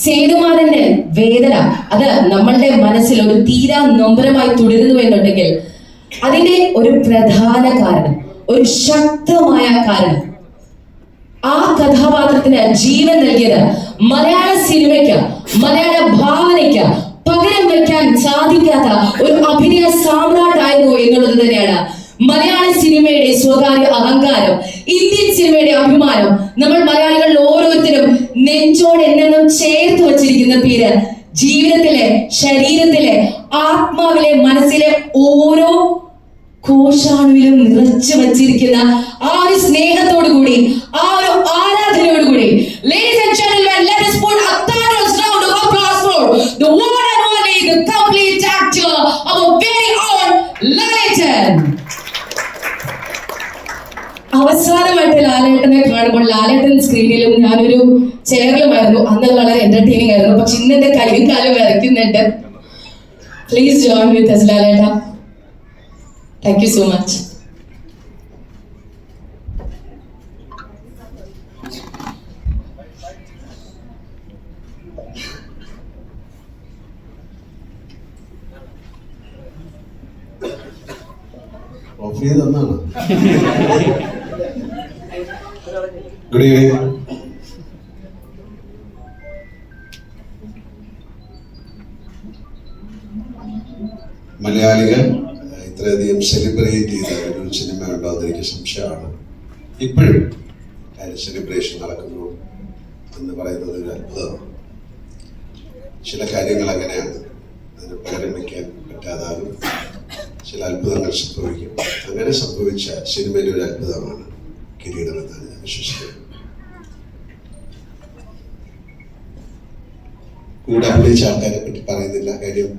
സേതുമാധവന്റെ വേദന അത് നമ്മളുടെ മനസ്സിൽ ഒരു തീരാ നൊമ്പരമായി തുടരുന്നു എന്നുണ്ടെങ്കിൽ, അതിന്റെ ഒരു പ്രധാന കാരണം, ഒരു ശക്തമായ കാരണം, ആ കഥാപാത്രത്തിന് ജീവൻ നൽകിയത് മലയാള സിനിമയ്ക്ക്, മലയാള ഭാവനയ്ക്ക് പകരം വയ്ക്കാൻ സാധിക്കാത്ത ഒരു അഭിനയ സാമ്രാട്ടായിരുന്നു എന്നുള്ളത് തന്നെയാണ് മലയാള സിനിമയുടെ സ്വകാര്യ അഹങ്കാരം, ഇന്ത്യൻ സിനിമയുടെ അഭിമാനം. നമ്മൾ മലയാളികൾ ഓരോരുത്തരും നെഞ്ചോട് എന്നെന്നും ചേർത്ത് വച്ചിരിക്കുന്ന പേര്, ജീവിതത്തിലെ, ശരീരത്തിലെ, ആത്മാവിലെ, മനസ്സിലെ ഓരോ കോശാണുവിലും നിറച്ചു വച്ചിരിക്കുന്ന ആ ഒരു സ്നേഹത്തോടു കൂടി, ആ ഒരു ആരാധനയോടുകൂടി, ladies and gentlemen, let us put a thunderous round of applause for the one and only, the complete actor, our very own Lalit അവസാനമായിട്ട് ലാലേട്ടനെ കാണുമ്പോൾ ലാലേട്ടൻ സ്ക്രീനിലും ഞാനൊരു ചെയറിലുമായിരുന്നു. അന്ന് വളരെ എന്റർടൈനിങ് ആയിരുന്നു. പക്ഷെ ഇന്ന് എന്റെ കൈയും കാലും വരയ്ക്കുന്നുണ്ട്. പ്ലീസ് ജോയിൻ വിത്ത് us, ലാലേട്ട. Thank you so much. Off ചെയ്ത് തന്നാണ്. Good evening. മലയാളികൾ ഇത്രയധികം സെലിബ്രേറ്റ് ചെയ്ത ഒരു സിനിമ ഉണ്ടോ എന്ന് എനിക്ക് സംശയമാണ്. ഇപ്പോഴും അതിന് സെലിബ്രേഷൻ നടക്കുന്നു എന്ന് പറയുന്നത് ഒരു അത്ഭുതമാണ്. ചില കാര്യങ്ങൾ അങ്ങനെയാണ്, അതിന് പകരം വയ്ക്കാൻ പറ്റാതാകും. ചില അത്ഭുതങ്ങൾ സംഭവിക്കും. അങ്ങനെ സംഭവിച്ച സിനിമയിലെ ഒരു അത്ഭുതമാണ് കിരീടം എന്നാണ് ഞാൻ വിശ്വസിക്കുന്നത്. കൂടെ അഭിനയിച്ച ആൾക്കാരെ പറ്റി പറയുന്നില്ല, കാര്യം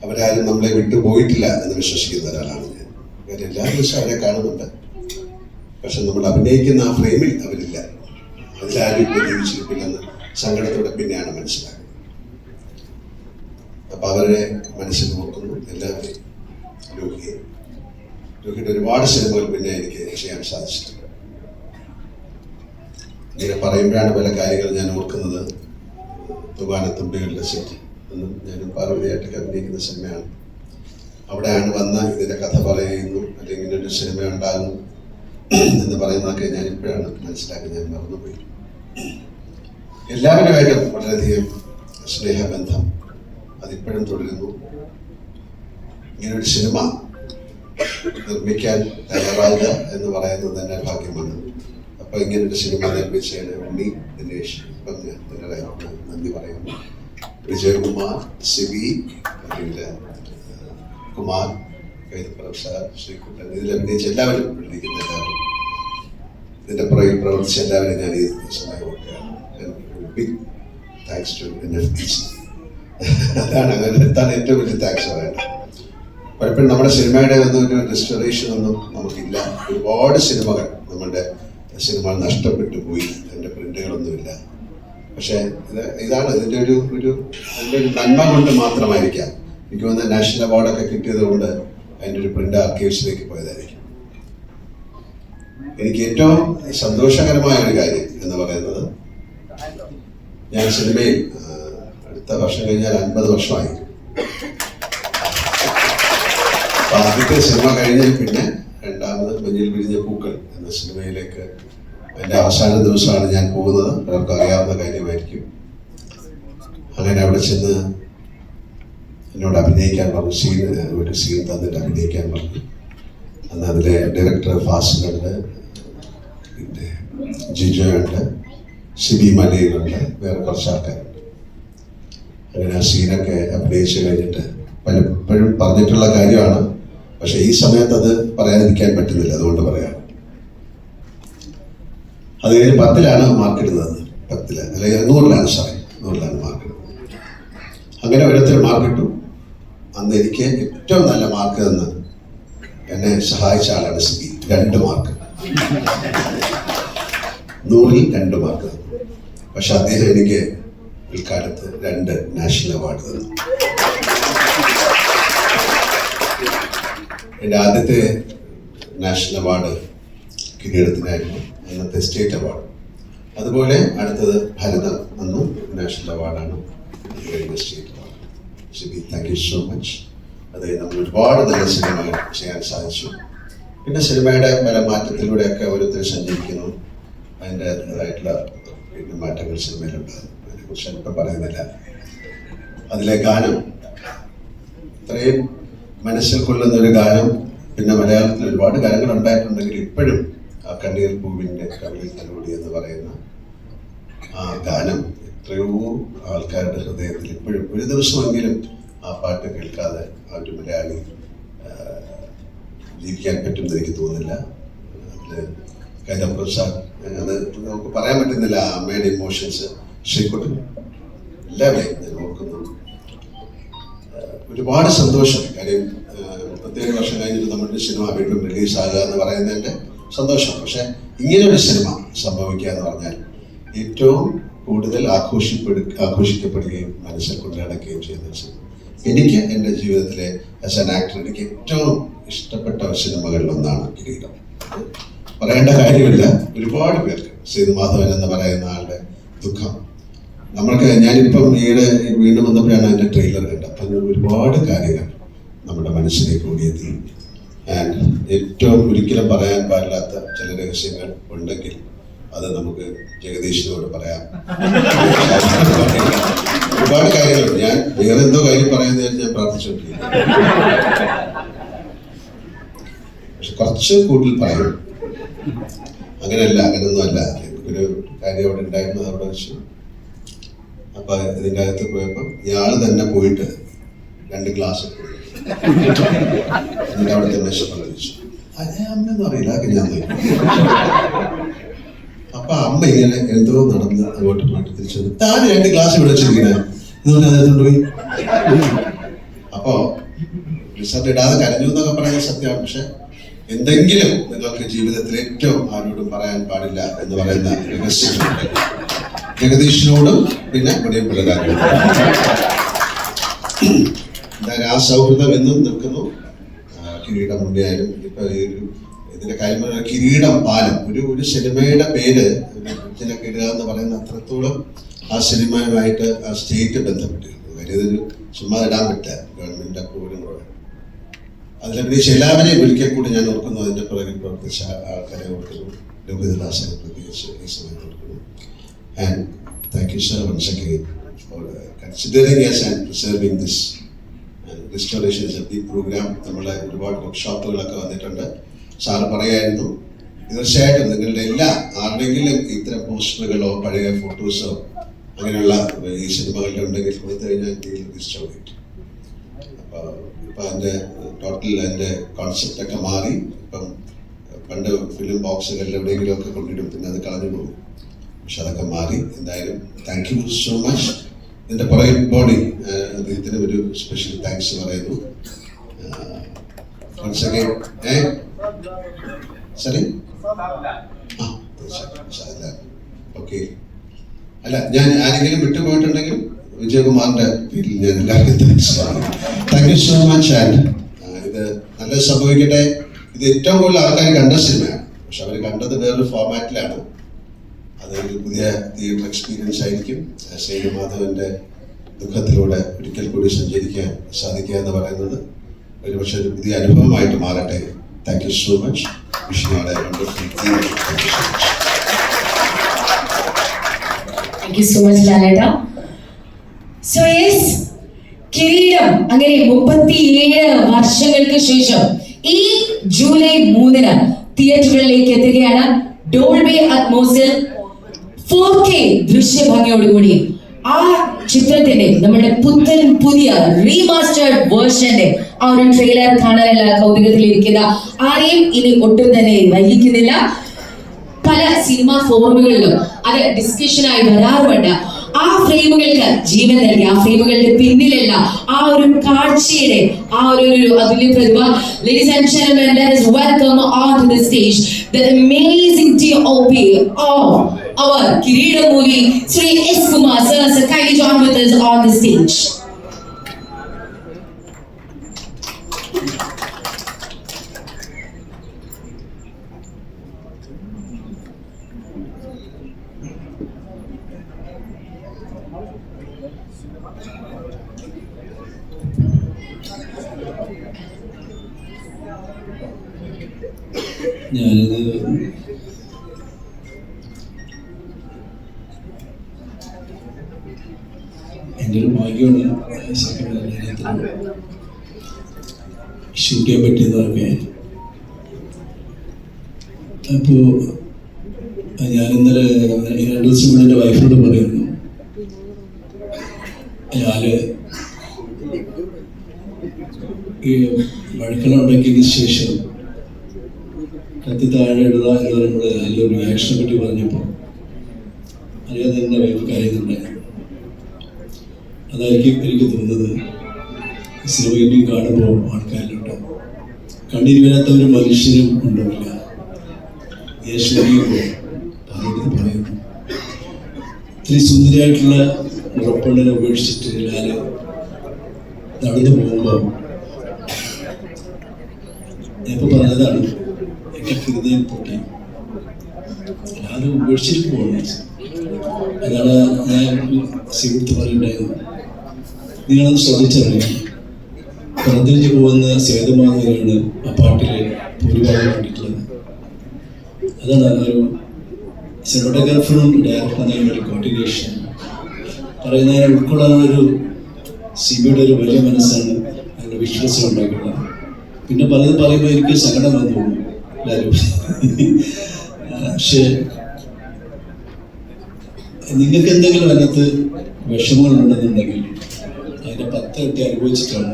അവരാരും നമ്മളെ വിട്ടുപോയിട്ടില്ല എന്ന് വിശ്വസിക്കുന്ന ഒരാളാണ് ഞാൻ. കാര്യം എല്ലാ ദിവസവും അവരെ കാണുന്നുണ്ട്, പക്ഷെ നമ്മൾ അഭിനയിക്കുന്ന ആ ഫ്രെയിമിൽ അവരില്ല. അതിലാരും ഇപ്പോൾ ജീവിച്ചിരിപ്പില്ലെന്ന് സങ്കടത്തോടെ പിന്നെയാണ് മനസ്സിലാക്കുന്നത്. അപ്പൊ അവരെ മനസ്സിൽ നോക്കുന്നു എല്ലാവരെയും. ലോഹിയുടെ ഒരുപാട് സിനിമകൾ പിന്നെ എനിക്ക് ചെയ്യാൻ സാധിച്ചിട്ടുണ്ട്. ഇങ്ങനെ പറയുമ്പോഴാണ് പല കാര്യങ്ങൾ ഞാൻ ഓർക്കുന്നത്. തുമ്പികളുടെ സെറ്റ് എന്നും ഞാനും പാർവതിയായിട്ടൊക്കെ അഭിനയിക്കുന്ന സിനിമയാണ്. അവിടെയാണ് വന്ന് ഇതിന്റെ കഥ പറയുന്നു, അല്ലെങ്കിൽ ഇങ്ങനൊരു സിനിമ ഉണ്ടാകുന്നു എന്ന് പറയുന്നതൊക്കെ ഞാൻ ഇപ്പോഴാണ് മനസ്സിലാക്കി. ഞാൻ മറന്നുപോയി. എല്ലാവരുമായിട്ടും വളരെയധികം സ്നേഹബന്ധം അതിപ്പോഴും തുടരുന്നു. ഇങ്ങനൊരു സിനിമ നിർമ്മിക്കാൻ തയ്യാറാകുക എന്ന് പറയുന്നത് തന്നെ ഭാഗ്യമാണ്. അപ്പൊ ഇങ്ങനൊരു സിനിമ നിർമ്മിച്ചതിന് ഉണ്ണി, ദിനേശ്, ഇപ്പം ഞാൻ നിങ്ങളെ നന്ദി പറയുന്നു. വിജയകുമാർ, സിബി, കുമാർ, കൈതപ്പുറം സാർ, ശ്രീകുട്ടൻ, ഇതിൽ അഭിനയിച്ച എല്ലാവരും ഇരിക്കുന്ന എല്ലാവരും, ഇതിന്റെ പുറകിൽ പ്രവർത്തിച്ച എല്ലാവരും ഞാൻ ഈ സമയം ഓർക്കുകയാണ്. Big thanks to NFDC. അതാണ് ഏറ്റവും വലിയ താങ്ക്സ് പറയേണ്ടത്. പലപ്പോഴും നമ്മുടെ സിനിമയുടെ ഒന്നും ഒരു റെസ്റ്റോറേഷൻ ഒന്നും നമുക്കില്ല. ഒരുപാട് സിനിമകൾ നമ്മളുടെ സിനിമകൾ നഷ്ടപ്പെട്ടു പോയി, അതിൻ്റെ പ്രിന്റുകളൊന്നുമില്ല. പക്ഷേ ഇതാണ് ഇതിൻ്റെ ഒരു നന്മ കൊണ്ട് മാത്രമായിരിക്കാം. എനിക്ക് തോന്നുന്ന നാഷണൽ അവാർഡൊക്കെ കിട്ടിയത് കൊണ്ട് അതിൻ്റെ ഒരു പ്രിന്റ് ആർക്കൈവ്സിലേക്ക് പോയതായിരിക്കും. എനിക്ക് ഏറ്റവും സന്തോഷകരമായ ഒരു കാര്യം എന്ന് പറയുന്നത്, ഞാൻ സിനിമയിൽ അടുത്ത വർഷം കഴിഞ്ഞാൽ 50 വർഷമായി. ആദ്യത്തെ സിനിമ കഴിഞ്ഞാൽ പിന്നെ രണ്ടാമത് മഞ്ഞിൽ വിരിഞ്ഞ പൂക്കൾ എന്ന സിനിമയിലേക്ക് എൻ്റെ അവസാന ദിവസമാണ് ഞാൻ പോകുന്നത്. അവർക്ക് അറിയാവുന്ന കാര്യമായിരിക്കും. അങ്ങനെ അവിടെ ചെന്ന് എന്നോട് അഭിനയിക്കാൻ പറഞ്ഞു. ഒരു സീൻ തന്നിട്ട് അഭിനയിക്കാൻ പറഞ്ഞു. അന്ന് അതിലെ ഡയറക്ടർ ഫാസിലുണ്ട്, പിന്നെ ജിജോയുണ്ട്, സിബി മലയിലുണ്ട്, വേറെ കുറച്ച് ആൾക്കാരുണ്ട്. അങ്ങനെ ആ സീനൊക്കെ അഭിനയിച്ചു കഴിഞ്ഞിട്ട് പലപ്പോഴും പറഞ്ഞിട്ടുള്ള കാര്യമാണ്. പക്ഷെ ഈ സമയത്ത് അത് പറയാതിരിക്കാൻ പറ്റുന്നില്ല, അതുകൊണ്ട് പറയാം. അത് കഴിഞ്ഞ് 10-ലാണ് മാർക്കിടുന്നത്. 10 അല്ലെങ്കിൽ 100-ലാണ്, 100-ലാണ് മാർക്കിടുന്നത്. അങ്ങനെ ഓരോരുത്തർ മാർക്കിട്ടു. അന്ന് എനിക്ക് ഏറ്റവും നല്ല മാർക്ക് തന്ന് എന്നെ സഹായിച്ച ആളാണ് സിബി. 2 മാർക്ക്, 100-ൽ 2 മാർക്ക് തന്നു. പക്ഷെ അദ്ദേഹം എനിക്ക് പിൽക്കാലത്ത് 2 നാഷണൽ അവാർഡ് തന്നു. എൻ്റെ ആദ്യത്തെ നാഷണൽ അവാർഡ് കിരീടത്തിനായിരുന്നു, അന്നത്തെ സ്റ്റേറ്റ് അവാർഡ്. അതുപോലെ അടുത്തത് ഭരതം, അന്നും നാഷണൽ അവാർഡാണ്, കഴിഞ്ഞ state award. Sibi, thank you so much. അത് നമ്മൾ ഒരുപാട് നല്ല സിനിമകൾ ചെയ്യാൻ സാധിച്ചു. പിന്നെ സിനിമയുടെ പല മാറ്റത്തിലൂടെയൊക്കെ ഓരോരുത്തർ സഞ്ചരിക്കുന്നു. അതിൻ്റെതായിട്ടുള്ള പിന്നെ മാറ്റങ്ങൾ സിനിമയിലുണ്ടാകും. അതിനെക്കുറിച്ച് ഇപ്പം പറയുന്നില്ല. അതിലെ ഗാനം ഇത്രയും മനസ്സിൽ കൊള്ളുന്ന ഒരു ഗാനം. പിന്നെ മലയാളത്തിൽ ഒരുപാട് ഗാനങ്ങൾ ഉണ്ടായിട്ടുണ്ടെങ്കിൽ ഇപ്പോഴും ആ കണ്ണീർ പൂവിൻ്റെ കവിളിൽ തലോടി എന്ന് പറയുന്ന ആ ഗാനം എത്രയോ ആൾക്കാരുടെ ഹൃദയത്തിൽ ഇപ്പോഴും ഒരു ദിവസമെങ്കിലും ആ പാട്ട് കേൾക്കാതെ ആ ഒരു മലയാളി ജീവിക്കാൻ പറ്റുമെന്ന് എനിക്ക് തോന്നുന്നില്ല. അതിൽ കൈതപ്രസാദ്, അത് നമുക്ക് പറയാൻ പറ്റുന്നില്ല. അമ്മയുടെ ഇമോഷൻസ്, ശ്രീകുട്ടൻ, എല്ലാവരെയും ഞാൻ ഓർക്കുന്നു. ഒരുപാട് സന്തോഷം. കാര്യം 37 വർഷം കഴിഞ്ഞിട്ട് നമ്മുടെ സിനിമ വീണ്ടും റിലീസാകുക എന്ന് പറയുന്നതിൻ്റെ സന്തോഷം. പക്ഷെ ഇങ്ങനൊരു സിനിമ സംഭവിക്കുക എന്ന് പറഞ്ഞാൽ ഏറ്റവും കൂടുതൽ ആഘോഷിക്കപ്പെടുകയും മനസ്സിൽ കൊണ്ട് നടക്കുകയും ചെയ്യുന്ന ഒരു സിനിമ. എനിക്ക് എൻ്റെ ജീവിതത്തിലെ ആസ് ആൻ ആക്ടർ എനിക്ക് ഏറ്റവും ഇഷ്ടപ്പെട്ട സിനിമകളിലൊന്നാണ് കിരീടം. പറയേണ്ട കാര്യമില്ല, ഒരുപാട് പേർക്ക് സേതുമാധവൻ എന്ന് പറയുന്ന ആളുടെ ദുഃഖം ഞാനിപ്പം ഈയിടെ വീണ്ടും വന്നപ്പോഴാണ് അതിൻ്റെ ട്രെയിലർ കണ്ടത്. അപ്പം ഒരുപാട് കാര്യങ്ങൾ നമ്മുടെ മനസ്സിലേക്ക് ഓടിയെത്തി. ആൻഡ് ഏറ്റവും ഒരിക്കലും പറയാൻ പാടില്ലാത്ത ചില രഹസ്യങ്ങൾ ഉണ്ടെങ്കിൽ അത് നമുക്ക് ജഗദീഷിനോട് പറയാം. ഒരുപാട് കാര്യങ്ങളുണ്ട്. ഞാൻ വേറെ എന്തോ കാര്യം പറയുന്നതിന് ഞാൻ പ്രാർത്ഥിച്ചുകൊണ്ടിരിക്കുന്നു. പക്ഷെ കുറച്ച് കൂടുതൽ പറയും. അങ്ങനെയൊന്നും അല്ല. ഒരു കാര്യം അവിടെ ഉണ്ടായിരുന്നത് അവിടെ വെച്ചു. അപ്പൊ ഇതിൻ്റെ അകത്ത് പോയപ്പോൾ ഇയാള് തന്നെ പോയിട്ട് 2 ഗ്ലാസ് എന്നിട്ട് അവിടുത്തെ മേശപ്പുറം കഴിച്ചു. അതേ അമ്മയൊന്നും അറിയില്ല, അതൊക്കെ ഞാൻ നോക്കി. അപ്പൊ അമ്മ ഇങ്ങനെ എന്തോ നടന്ന് അങ്ങോട്ട് പോയിട്ട് തിരിച്ചു വന്നു. താൻ 2 ഗ്ലാസ് ഇവിടെ വെച്ചിരിക്കുന്നത് എന്ന് പറഞ്ഞാൽ അതിനകത്തോണ്ട് പോയി. അപ്പോ റിസൾട്ട് ഇടാതെ കരഞ്ഞു എന്നൊക്കെ പറയുന്നത് സത്യമാണ്. പക്ഷെ എന്തെങ്കിലും നിങ്ങൾക്ക് ജീവിതത്തിൽ ഏറ്റവും ആരോടും പറയാൻ പാടില്ല എന്ന് പറയുന്ന രഹസ്യം ജഗദീഷിനോടും പിന്നെ മുടിയും പിള്ളേരാനും എന്തായാലും ആ സൗഹൃദം എന്നും നിൽക്കുന്നു. കിരീടം മുടിയായാലും ഇപ്പൊ ഇതിന്റെ കാര്യം കിരീടം പാലം ഒരു സിനിമയുടെ പേര് ഇതിനൊക്കെ ഇടുക എന്ന് പറയുന്ന അത്രത്തോളം ആ സിനിമയുമായിട്ട് ആ സ്റ്റേറ്റ് ബന്ധപ്പെട്ടിരിക്കുന്നു. കാര്യം ഇതൊരു ചുമ്മാ ഇടാൻ പറ്റില്ല, ഗവൺമെന്റ് അപ്രൂവലും കൂടെ. അതിലഭിനയിച്ച് എല്ലാവരെയും ഒരിക്കൽ കൂടി ഞാൻ ഓർക്കുന്നു. അതിന്റെ പുറകിൽ പ്രവർത്തിച്ച ആൾക്കാരെ ഓർക്കുന്നു. ലോഹിതദാസനെ പ്രത്യേകിച്ച് ഈ സമയത്ത് ഓർക്കുന്നു. And thank you sir once again for considering us and preserving this restoration of the program. നമ്മളെ ഒരുപാട് വർക്ക്ഷോപ്പുകളൊക്കെ വന്നിട്ടുണ്ട്. സാറ് പറയായിരുന്നു തീർച്ചയായിട്ടും നിങ്ങളുടെ ആരുടെങ്കിലും ഇത്തരം പോസ്റ്ററുകളോ പഴയ ഫോട്ടോസോ അങ്ങനെയുള്ള ഈ സിനിമകളുടെ ഉണ്ടെങ്കിൽ കൊടുത്തു കഴിഞ്ഞാൽ റിസ്റ്റോർ ചെയ്യും. അപ്പോൾ ഇപ്പം അതിൻ്റെ ടോട്ടൽ അതിൻ്റെ കോൺസെപ്റ്റൊക്കെ മാറി. ഇപ്പം പണ്ട് ഫിലിം ബോക്സുകളിൽ എവിടെയെങ്കിലും ഒക്കെ കൊണ്ടിടും, പിന്നെ അത് കളഞ്ഞു പോകും. പക്ഷെ അതൊക്കെ മാറി. എന്തായാലും താങ്ക് യു സോ മച്ച്. ഇതിൻ്റെ പുറകിൽ ബോഡി അദ്ദേഹത്തിന് ഒരു സ്പെഷ്യൽ താങ്ക്സ് പറയുന്നു. ശരി, ഓക്കെ. അല്ല, ഞാൻ ആരെങ്കിലും വിട്ടുപോയിട്ടുണ്ടെങ്കിൽ വിജയകുമാറിന്റെ പേരിൽ ഞാൻ എല്ലാവർക്കും thank you so much. And ഇത് നല്ല സംഭവിക്കട്ടെ. ഇത് ഏറ്റവും കൂടുതൽ ആൾക്കാർ കണ്ട സിനിമയാണ്. പക്ഷെ അവർ കണ്ടത് വേറൊരു ഫോർമാറ്റിലാണ്. അതൊരു പുതിയ തിയേറ്റർ എക്സ്പീരിയൻസ് ആയിരിക്കും. സേതുമാധവന്റെ ദുഃഖത്തിലൂടെ ഒരിക്കൽ കൂടി സഞ്ചരിക്കാൻ സാധിക്കുക എന്ന് പറയുന്നത് ഒരുപക്ഷെ ഒരു പുതിയ അനുഭവമായിട്ട് മാറട്ടെ. Thank you so much. Thank you so much, ലാലേട്ടാ. So yes, കിരീടം അങ്ങനെ 37 വർഷങ്ങൾക്ക് ശേഷം ഈ ജൂലൈ 3 തിയേറ്ററുകളിലേക്ക് എത്തുകയാണ്. ഡോൾബി അറ്റ്മോസിൽ 4K ദൃശ്യഭംഗിയോടുകൂടി ആ ചിത്രത്തിന്റെ നമ്മുടെ പുതിയ റീമാസ്റ്റേർഡ് വേർഷന്റെ ആ ഒരു ട്രെയിലർ കാണാനുള്ള കൗതുകത്തിലിരിക്കുന്ന ആരെയും ഇനി ഒട്ടും തന്നെ വൈകിക്കുന്നില്ല. പല സിനിമാ ഫോറമുകളിലും അത് ഡിസ്കഷനായി വരാറുണ്ട്. ആ ഫ്രെയിമുകൾക്ക് ജീവൻ നൽകി, ആ ഫ്രെയിമുകളുടെ പിന്നിലുള്ള ആ ഒരു കാഴ്ചയുടെ ആ ഒരു അതുല്യ പ്രതിഭ. Ladies and gentlemen, let us welcome onto the stage the amazing DOP of our Kireedam movie, Sri S. Kumar sir. So kindly join with us on the stage. ഞാനിത് എൻ്റെ ഒരു ഭാഗ്യമാണ് ഷൂട്ട് ചെയ്യാൻ പറ്റിയതൊക്കെ. അപ്പോൾ ഞാൻ ഇന്നലെ 2 ദിവസം മുന്നേ എൻ്റെ വൈഫിനോട് പറയുന്നു, ഞാൻ ഈ മഴക്കളം ഉണ്ടാക്കിയതിന് ശേഷം കത്തി താഴെ ഇടുക എന്ന് പറയുമ്പോൾ നല്ലൊരു റിയാക്ഷനെ പറ്റി പറഞ്ഞപ്പോൾ അറിയാതെ എൻ്റെ വൈഫ് കരയുന്നുണ്ടായിരുന്നു. അതായിരിക്കും എനിക്ക് തോന്നുന്നത് സിനിമ ഇനി കാണുമ്പോൾ ആൾക്കാരിലുണ്ട് കണ്ണീര് വരാത്ത ഒരു മനുഷ്യരും ഉണ്ടാവില്ല. യേശുവിനെ പറയുന്നു, ഇത്തിരി സുന്ദരിയായിട്ടുള്ള ഉറപ്പുണ്ണിനെ ഉപേക്ഷിച്ചിട്ട് ഞാൻ നടന്നു പോകുമ്പോൾ ഞാനിപ്പോൾ പറഞ്ഞതാണ്, എൻ്റെ ഹൃദയം പൊട്ടി. അത് ഉപേക്ഷിച്ചിട്ട് പോകുന്നത്. അതാണ് ഞാൻ സിവിടുത്ത് പറയുണ്ടായിരുന്നത്. നിങ്ങളത് ശ്രദ്ധിച്ചറിയാം. പുറത്തേക്ക് പോകുന്ന സേതുമാധവനാണ് ആ പാട്ടിലെ ഭൂരിഭാഗം കണ്ടിട്ടുള്ളത്. അതാണ് ഒരു സിനിമാറ്റോഗ്രാഫറും ഡയറക്ടറും ഒരു കോർഡിനേഷൻ പറയുന്നതിനെ ഉൾക്കൊള്ളാനൊരു സിബിയുടെ ഒരു വലിയ മനസ്സാണ്, അതിൻ്റെ വിശ്വാസം ഉണ്ടാക്കുന്നത്. പിന്നെ പലതും പറയുമ്പോൾ എനിക്ക് സങ്കടം വന്നു പോകും എല്ലാവരും. പക്ഷേ നിങ്ങൾക്ക് എന്തെങ്കിലും അതിനകത്ത് വിഷമങ്ങളുണ്ടെന്നുണ്ടെങ്കിൽ അതിൻ്റെ 10 ഇരട്ടി അനുഭവിച്ചിട്ടാണ്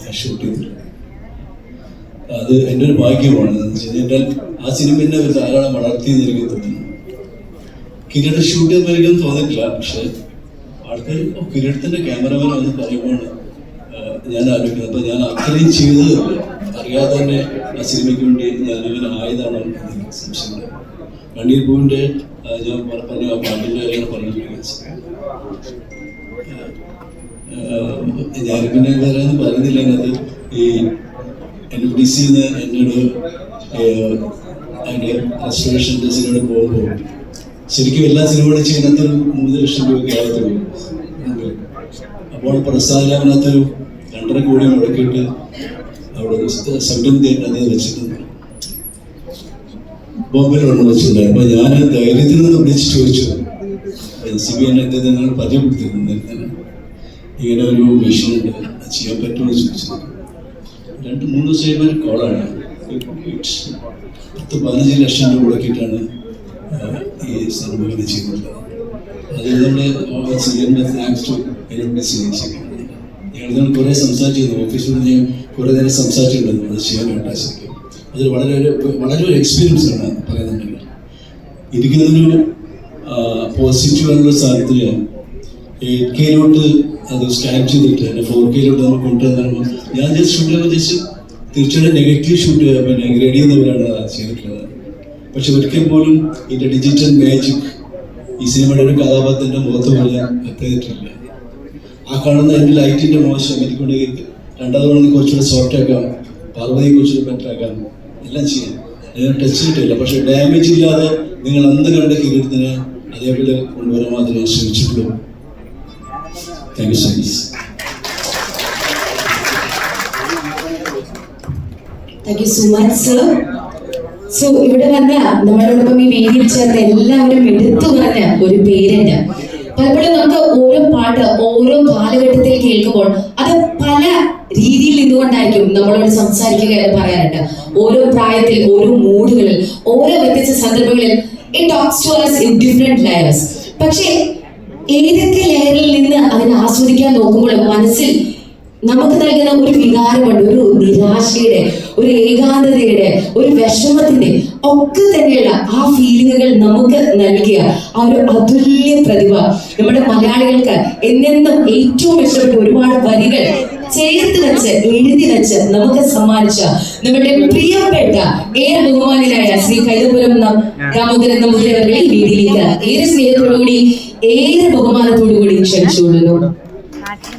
ഞാൻ ഷൂട്ട് ചെയ്തിട്ടുള്ളത്. അത് എൻ്റെ ഒരു ഭാഗ്യമാണ്. എന്നാൽ ആ സിനിമ എന്നെ ഒരു ധാരാളം വളർത്തിയെന്ന് എനിക്ക് തോന്നുന്നു. കിരീട ഷൂട്ട് ചെയ്യുമ്പോൾ എനിക്കൊന്നും തോന്നിയിട്ടില്ല. പക്ഷെ ആൾക്കാർ കിരീടത്തിൻ്റെ ക്യാമറമാൻ എന്ന് പറയുമ്പോൾ ഞാൻ ആലോചിക്കുന്നത്, അപ്പോൾ ഞാൻ അത്രയും ചെയ്ത് അറിയാതെ തന്നെ ആ സിനിമയ്ക്ക് വേണ്ടി ഞാനിങ്ങനെ ആയതാണോ എന്ന് സംശയമുണ്ട്. കണ്ണീർ പൂവിൻ്റെ ഞാൻ പറഞ്ഞു ആ പാട്ടിൻ്റെ കാര്യങ്ങൾ പറഞ്ഞിരിക്കുന്നത്. ഞാൻ പിന്നെ വേറെ ഒന്നും പറയുന്നില്ല. അത് ഈ NFDC-ന്ന് എന്നോട് അതിൻ്റെ റെസ്റ്റോറേഷൻ്റെ സിനിമ പോകുമ്പോൾ ശരിക്കും എല്ലാ സിനിമകളും ചെയ്യുന്നതൊരു 3 ലക്ഷം രൂപയ്ക്ക് ആകത്തുള്ളൂ. അപ്പോൾ പ്രസാദിനകത്തൊരു 2.5 കോടി മുടക്കിയിട്ട് അവിടെ സംരംഭം അത് വെച്ചിട്ടുണ്ട്. ബോംബെയിലാണ് വെച്ചിട്ടുണ്ടായി. അപ്പോൾ ഞാൻ ധൈര്യത്തിൽ നിന്ന് വിളിച്ച് ചോദിച്ചു, NCB നിങ്ങൾ പരിചയപ്പെടുത്തിയിരുന്നു, ഇങ്ങനെ ഒരു മെഷീനുണ്ട്, അത് ചെയ്യാൻ പറ്റുമോ എന്ന് ചോദിച്ചു. 2-3 ദിവസം ഒരു കോളാണ്. 10-15 ലക്ഷം രൂപ മുടക്കിയിട്ടാണ് ഈ സിനിമകൾ ചെയ്യുന്നത്. അത് നമ്മൾ താങ്ക്സ് ടു ഞങ്ങൾ കുറേ സംസാരിച്ചിരുന്നു. ഓഫീസിൽ ഞാൻ കുറേ നേരം സംസാരിച്ചിട്ടുണ്ടായിരുന്നു അത് ചെയ്യാനായിട്ട്. ശരിക്കും അത് വളരെ ഒരു എക്സ്പീരിയൻസ് ആണ് പറയുന്നുണ്ടെങ്കിൽ. ഇരിക്കുന്നതൊരു പോസിറ്റീവായിട്ടുള്ള സാധ്യത 8K-ലോട്ട് അത് സ്കാൻ ചെയ്തിട്ട് 4K-ലോട്ട് നമ്മൾ കൊണ്ടുവന്നാൽ ഞാൻ ജസ്റ്റ് ഷൂട്ട് ചെയ്യുമ്പോൾ തീർച്ചയായിട്ടും നെഗറ്റീവ് ഷൂട്ട് പിന്നെ ഗ്രേഡ് ചെയ്യുന്നവരാണ് ചെയ്തിട്ടുള്ളത്. പക്ഷെ ഒരിക്കൽ പോലും ഇതിൻ്റെ ഡിജിറ്റൽ മാജിക് ഈ സിനിമയുടെ ഒരു കഥാപാത്രത്തിൻ്റെ മുഖത്ത് പോലെ എത്തിയിട്ടില്ല. ആ കാണുന്ന എൻ്റെ ലൈറ്റിൻ്റെ മോശം എനിക്കുണ്ടെങ്കിൽ 2ാമത് കുറച്ചുകൂടെ സോഫ്റ്റ് ആക്കാം, പാർവതി കുറച്ചുകൂടെ ബെറ്റർ ആക്കാം, എല്ലാം ചെയ്യാം. ഞാൻ ടച്ച് ചെയ്തിട്ടില്ല. പക്ഷെ ഡാമേജ് ഇല്ലാതെ നിങ്ങൾ അന്ന് കണ്ട കിരീടത്തിന് അതേപോലെ കൊണ്ടുവരാൻ മാത്രമേ ശ്രമിച്ചിട്ടുള്ളൂ. Thank you so much. Thank you so much sir. So ഇവിടെ വന്ന നമ്മളോടൊപ്പം ഈ വേദിയിൽ ചേർന്ന് എല്ലാവരും എടുത്തു പറഞ്ഞ ഒരു പേരുണ്ട്. പലപ്പോഴും നമുക്ക് ഓരോ പാട്ട് ഓരോ കാലഘട്ടത്തിൽ കേൾക്കുമ്പോൾ അത് പല രീതിയിൽ നിന്നുകൊണ്ടായിരിക്കും നമ്മളോട് സംസാരിക്കുക എന്ന് പറയാറുണ്ട്. ഓരോ പ്രായത്തിൽ, ഓരോ മൂഡുകളിൽ, ഓരോ വ്യത്യസ്ത സന്ദർഭങ്ങളിൽ it talks to us in different layers. പക്ഷേ ഏതൊക്കെ ലെയറിൽ നിന്ന് അതിനെ ആസ്വദിക്കാൻ നോക്കുമ്പോൾ മനസ്സിൽ നമുക്ക് നൽകുന്ന ഒരു വികാരമുണ്ട്, ഒരു നിരാശയുടെ, ഒരു ഏകാന്തതയുടെ, ഒരു വിഷമത്തിന്റെ ഒക്കെ തന്നെയുള്ള ആ ഫീലിങ്ങുകൾ നമുക്ക് നൽകിയ ആ ഒരു അതുല്യ പ്രതിഭ നമ്മുടെ മലയാളികൾക്ക് എന്നെന്നും ഏറ്റവും ഇഷ്ടപ്പെട്ട ഒരുപാട് വരികൾ ചേർത്ത് വെച്ച് എഴുതി വെച്ച് നമുക്ക് സമ്മാനിച്ച നമ്മുടെ പ്രിയപ്പെട്ട ഏറെ ബഹുമാനിതരായ ശ്രീ കൈതപുരം രാമോദരൻ നമ്പൂതിരി അവരുടെ ഈ വേദിയിലേക്ക് ഏറെ സ്നേഹത്തോടുകൂടി ഏറെ ബഹുമാനത്തോടുകൂടി ക്ഷണിച്ചുകൊള്ളുന്നു.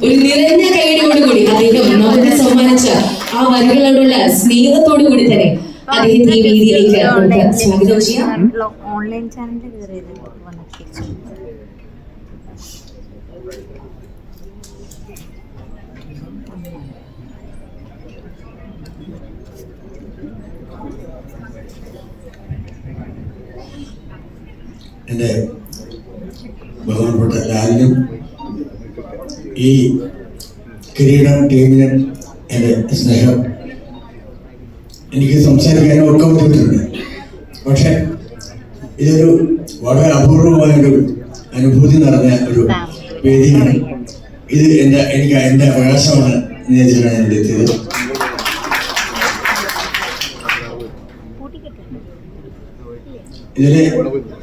ഒരു നിറഞ്ഞ കൈയോടുകൂടി അദ്ദേഹം നമുക്ക് സമ്മാനിച്ച ആ വരികളോടുള്ള സ്നേഹത്തോടു കൂടി തന്നെ അദ്ദേഹത്തെ ഈ വേദിയിലേക്ക് നമുക്ക് സ്വാഗതം ചെയ്യാം. ഓൺലൈൻ ചാനലിൽ കയറിയത് എൻ്റെ ബഹുമാനപ്പെട്ട ലാലിനും ഈ കിരീടം ടീമിനും എൻ്റെ സ്നേഹം. എനിക്ക് സംസാരിക്കാനും ഒക്കെ ബുദ്ധിമുട്ടുണ്ട്. പക്ഷെ ഇതൊരു വളരെ അപൂർവമായൊരു അനുഭൂതി നിറഞ്ഞ ഒരു വേദിയാണ്. ഇത് എനിക്ക് എൻ്റെ അവകാശമാണ് ഇതിലാണ് എൻ്റെ എത്തിയത്. ഇതിൽ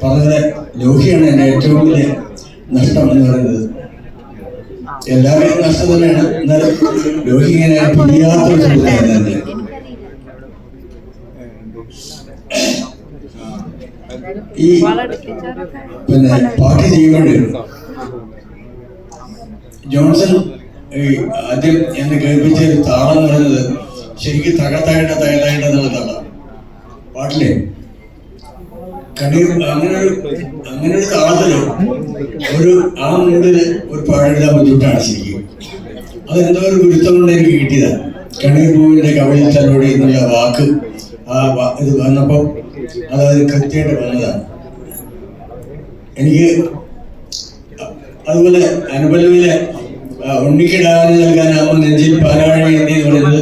പറഞ്ഞത് ലോഹിയാണ് എൻ്റെ ഏറ്റവും വലിയ നഷ്ടം എന്ന് പറയുന്നത്. എല്ലാവരും നഷ്ടം തന്നെയാണ്, എന്നാലും ലോഹി ഇങ്ങനെ പിരിയാത്തൊരു സുഹൃത്തായിരുന്നു. ഈ പിന്നെ പാർട്ടി ചെയ്യുമ്പോൾ ജോൺസൺ ഈ ആദ്യം എന്നെ കേൾപ്പിച്ച ഒരു താളം എന്ന് പറയുന്നത് ശരിക്കും തകർത്തായിട്ട എന്നുള്ള താളം പാട്ടിലെ കണ്ണീർ അങ്ങനെ ഒരു താളത്തില് ആ മൂടില് ഒരു പാടെഴുതാൻ ബുദ്ധിമുട്ടാണ് ശരിക്കും. അതെന്തോ ഒരു ഗുരുത്വം കൊണ്ട് എനിക്ക് കിട്ടിയതാണ്. കണ്ണീർ പൂവിന്റെ കവിളിൽ തലോടി എന്നുള്ള വാക്ക് ഇത് വന്നപ്പോൾ അതത് കൃത്യമായിട്ട് വന്നതാണ്. എനിക്ക് അതുപോലെ അനുപല്ലവിലെ ഉണ്ണിക്കിടാവിന് നൽകാനാവുന്ന നെഞ്ചിൽ പാലാഴി എന്ന് പറയുന്നത്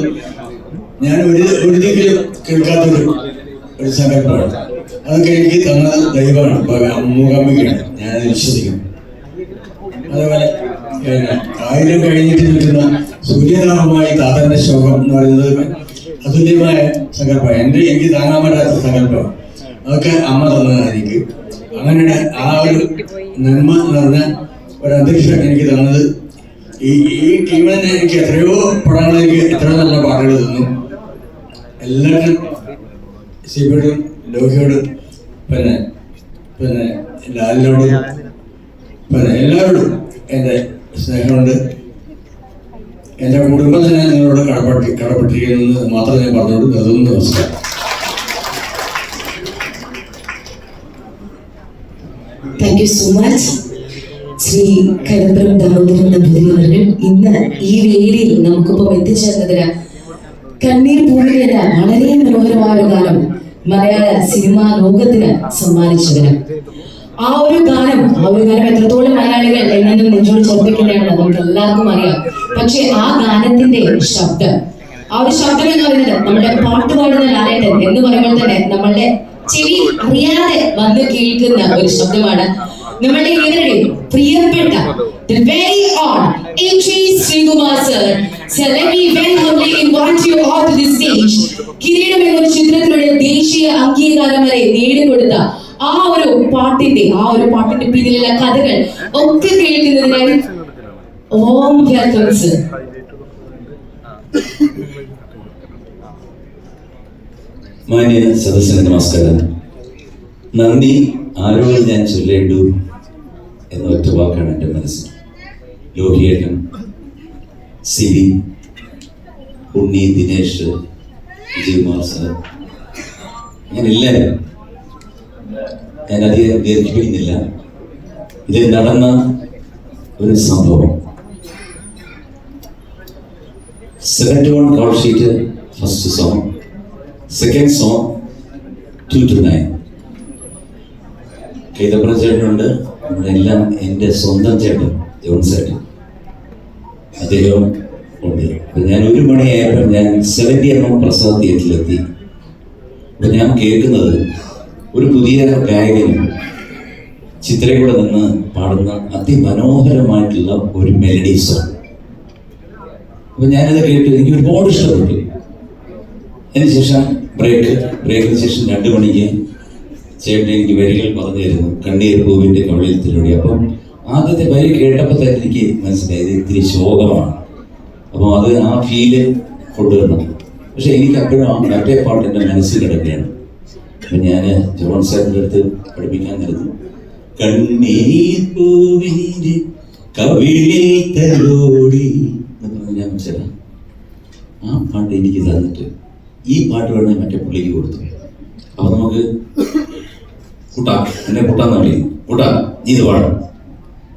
ഞാൻ ഒരിക്കലും കേൾക്കാത്തൊരു സങ്കല്പമാണ്. അതൊക്കെ എനിക്ക് തന്നത് ദൈവമാണ്, മൂകാംബികയാണ്, ഞാനത് വിശ്വസിക്കുന്നു. അതുപോലെ ആയിരം കഴിഞ്ഞിട്ട് നിൽക്കുന്ന സൂര്യനാമമായി താതന്റെ ശോകം എന്ന് പറയുന്നത് അതുല്യമായ സങ്കല്പമാണ്. എനിക്ക് താങ്ങാൻ പറ്റാത്ത സങ്കല്പമാണ്. അതൊക്കെ അമ്മ തന്നതാണ് എനിക്ക്. അങ്ങനെ ആ ഒരു നന്മ നിറഞ്ഞ ഒരു അന്തരീക്ഷം എനിക്ക് തന്നത് ഈ ടീമിൽ തന്നെ എനിക്ക് എത്രയോ പടങ്ങൾ, എനിക്ക് എത്രയോ നല്ല പാട്ടുകൾ തന്നു. എല്ലാവരും ശിവയോടും ലോഹിയോടും പിന്നെ ലാലിനോടും എല്ലാവരോടും എൻ്റെ സ്നേഹമുണ്ട്. എൻ്റെ കുടുംബത്തിന് നിങ്ങളോട് കടപ്പെട്ടിരിക്കുന്നത് മാത്രം ഞാൻ പറഞ്ഞോട് നിർത്തുന്നു. നമസ്കാരം. Thank you so much Shri Kaithapram Damodaran Namboothiri അവர்கள் ഇന്ന് ഈ വേദിയിൽ നമുക്കിപ്പം എത്തിച്ചേർന്നതിന് കണ്ണീർ പൂവിലേല വളരെ മനോഹരമായ ഒരു ഗാനം മലയാള സിനിമാ ലോകത്തിന് സമ്മാനിച്ചതിന് ആ ഒരു ഗാനം എത്രത്തോളം മലയാളികൾ എന്നും നെഞ്ചോട് ചേർപ്പിക്കുന്നതാണ് നമുക്ക് എല്ലാവർക്കും അറിയാം. പക്ഷെ ആ ഗാനത്തിന്റെ ശബ്ദം, ആ ഒരു ശബ്ദം എന്ന് പറയുന്നത് നമ്മുടെ പാട്ട് പാടുന്ന ലാലേട്ടൻ എന്ന് പറയുമ്പോൾ തന്നെ നമ്മളുടെ ചെവി അറിയാതെ വന്ന് കേൾക്കുന്ന ഒരു ശബ്ദമാണ്. നമ്മളുടെ ഇവരുടെയും പ്രിയപ്പെട്ട the very own H. Srikumar sir. So let me very humbly invite you all to the stage. കിരീടം എന്നൊരു ചിത്രത്തിലൂടെ ദേശീയ അംഗീകാരം വരെ നേടിക്കൊടുത്ത ആ ഒരു പാട്ടിന്റെ പിന്നിലുള്ള കഥകൾ ഒക്കെ കേൾക്കുന്നതിനായി ഓം വെൽക്കംസ്. മാന്യ സദസ്സിന് നമസ്കാരം. നന്ദി ആരോട് ഞാൻ ചൊല്ലേണ്ടു എന്ന ഒറ്റ വാക്കാണ് എൻ്റെ മനസ്സിൽ. ലോഹിയേട്ടൻ, സിബി, ഉണ്ണി, ദിനേശ്, വിജയകുമാർ സാർ, ഞാനെല്ലാവരും, ഞാനധികം ദീർഘിപ്പിക്കുന്നില്ല. ഇതിൽ നടന്ന ഒരു സംഭവം 71 call sheet first song, second song 2 to 9. Kaithapram ചേട്ടനുണ്ട്, എല്ലാം എൻ്റെ സ്വന്തം ചേട്ടൻ ജോൺ ചേട്ടൻ, അദ്ദേഹം ഉണ്ട്. അപ്പം ഞാൻ 1 മണിയായപ്പോൾ ഞാൻ 70mm പ്രസാദ് തിയേറ്ററിലെത്തി. അപ്പം ഞാൻ കേൾക്കുന്നത് ഒരു പുതിയ ഗായകനും ചിത്രയും കൂടെ നിന്ന് പാടുന്ന അതിമനോഹരമായിട്ടുള്ള ഒരു മെലഡി സോങ്. അപ്പം ഞാനത് കേട്ട് എനിക്ക് ഒരുപാട് ഇഷ്ടപ്പെട്ടു. അതിനുശേഷം ബ്രേക്കിന് ശേഷം 2 മണിക്ക് ചേട്ടൻ എനിക്ക് വരികൾ പറഞ്ഞു തരുന്നു, കണ്ണീർ പൂവിൻ്റെ കവിളിലത്തിലൂടെ. അപ്പം ആദ്യത്തെ വരി കേട്ടപ്പോൾ തന്നെ എനിക്ക് മനസ്സിലായത് ഇത്തിരി ശോകമാണ്. അപ്പം അത് ആ ഫീല് കൊണ്ടുവരണം. പക്ഷെ എനിക്ക് അപ്പോഴും ആ മറ്റേ പാട്ട് എൻ്റെ മനസ്സിൽ കിടക്കുകയാണ്. അപ്പം ഞാൻ ജോൺ സാറിൻ്റെ അടുത്ത് പഠിപ്പിക്കാൻ നിർത്തും. കണ്ണീർ പൂവിൻ്റെ കവിളിലത്തിലൂടെ എന്ന് പറഞ്ഞ് ഞാൻ ചേട്ടാ ആ പാട്ട് എനിക്ക് തന്നിട്ട് ഈ പാട്ട് വേണമെങ്കിൽ മറ്റേ പുള്ളിക്ക് കൊടുത്തു. അപ്പം നമുക്ക് കൂട്ടാ, എന്നെ കൂട്ടാന്ന് വിളിക്കും, കൂട്ടാ നീ ഇത് പാടും.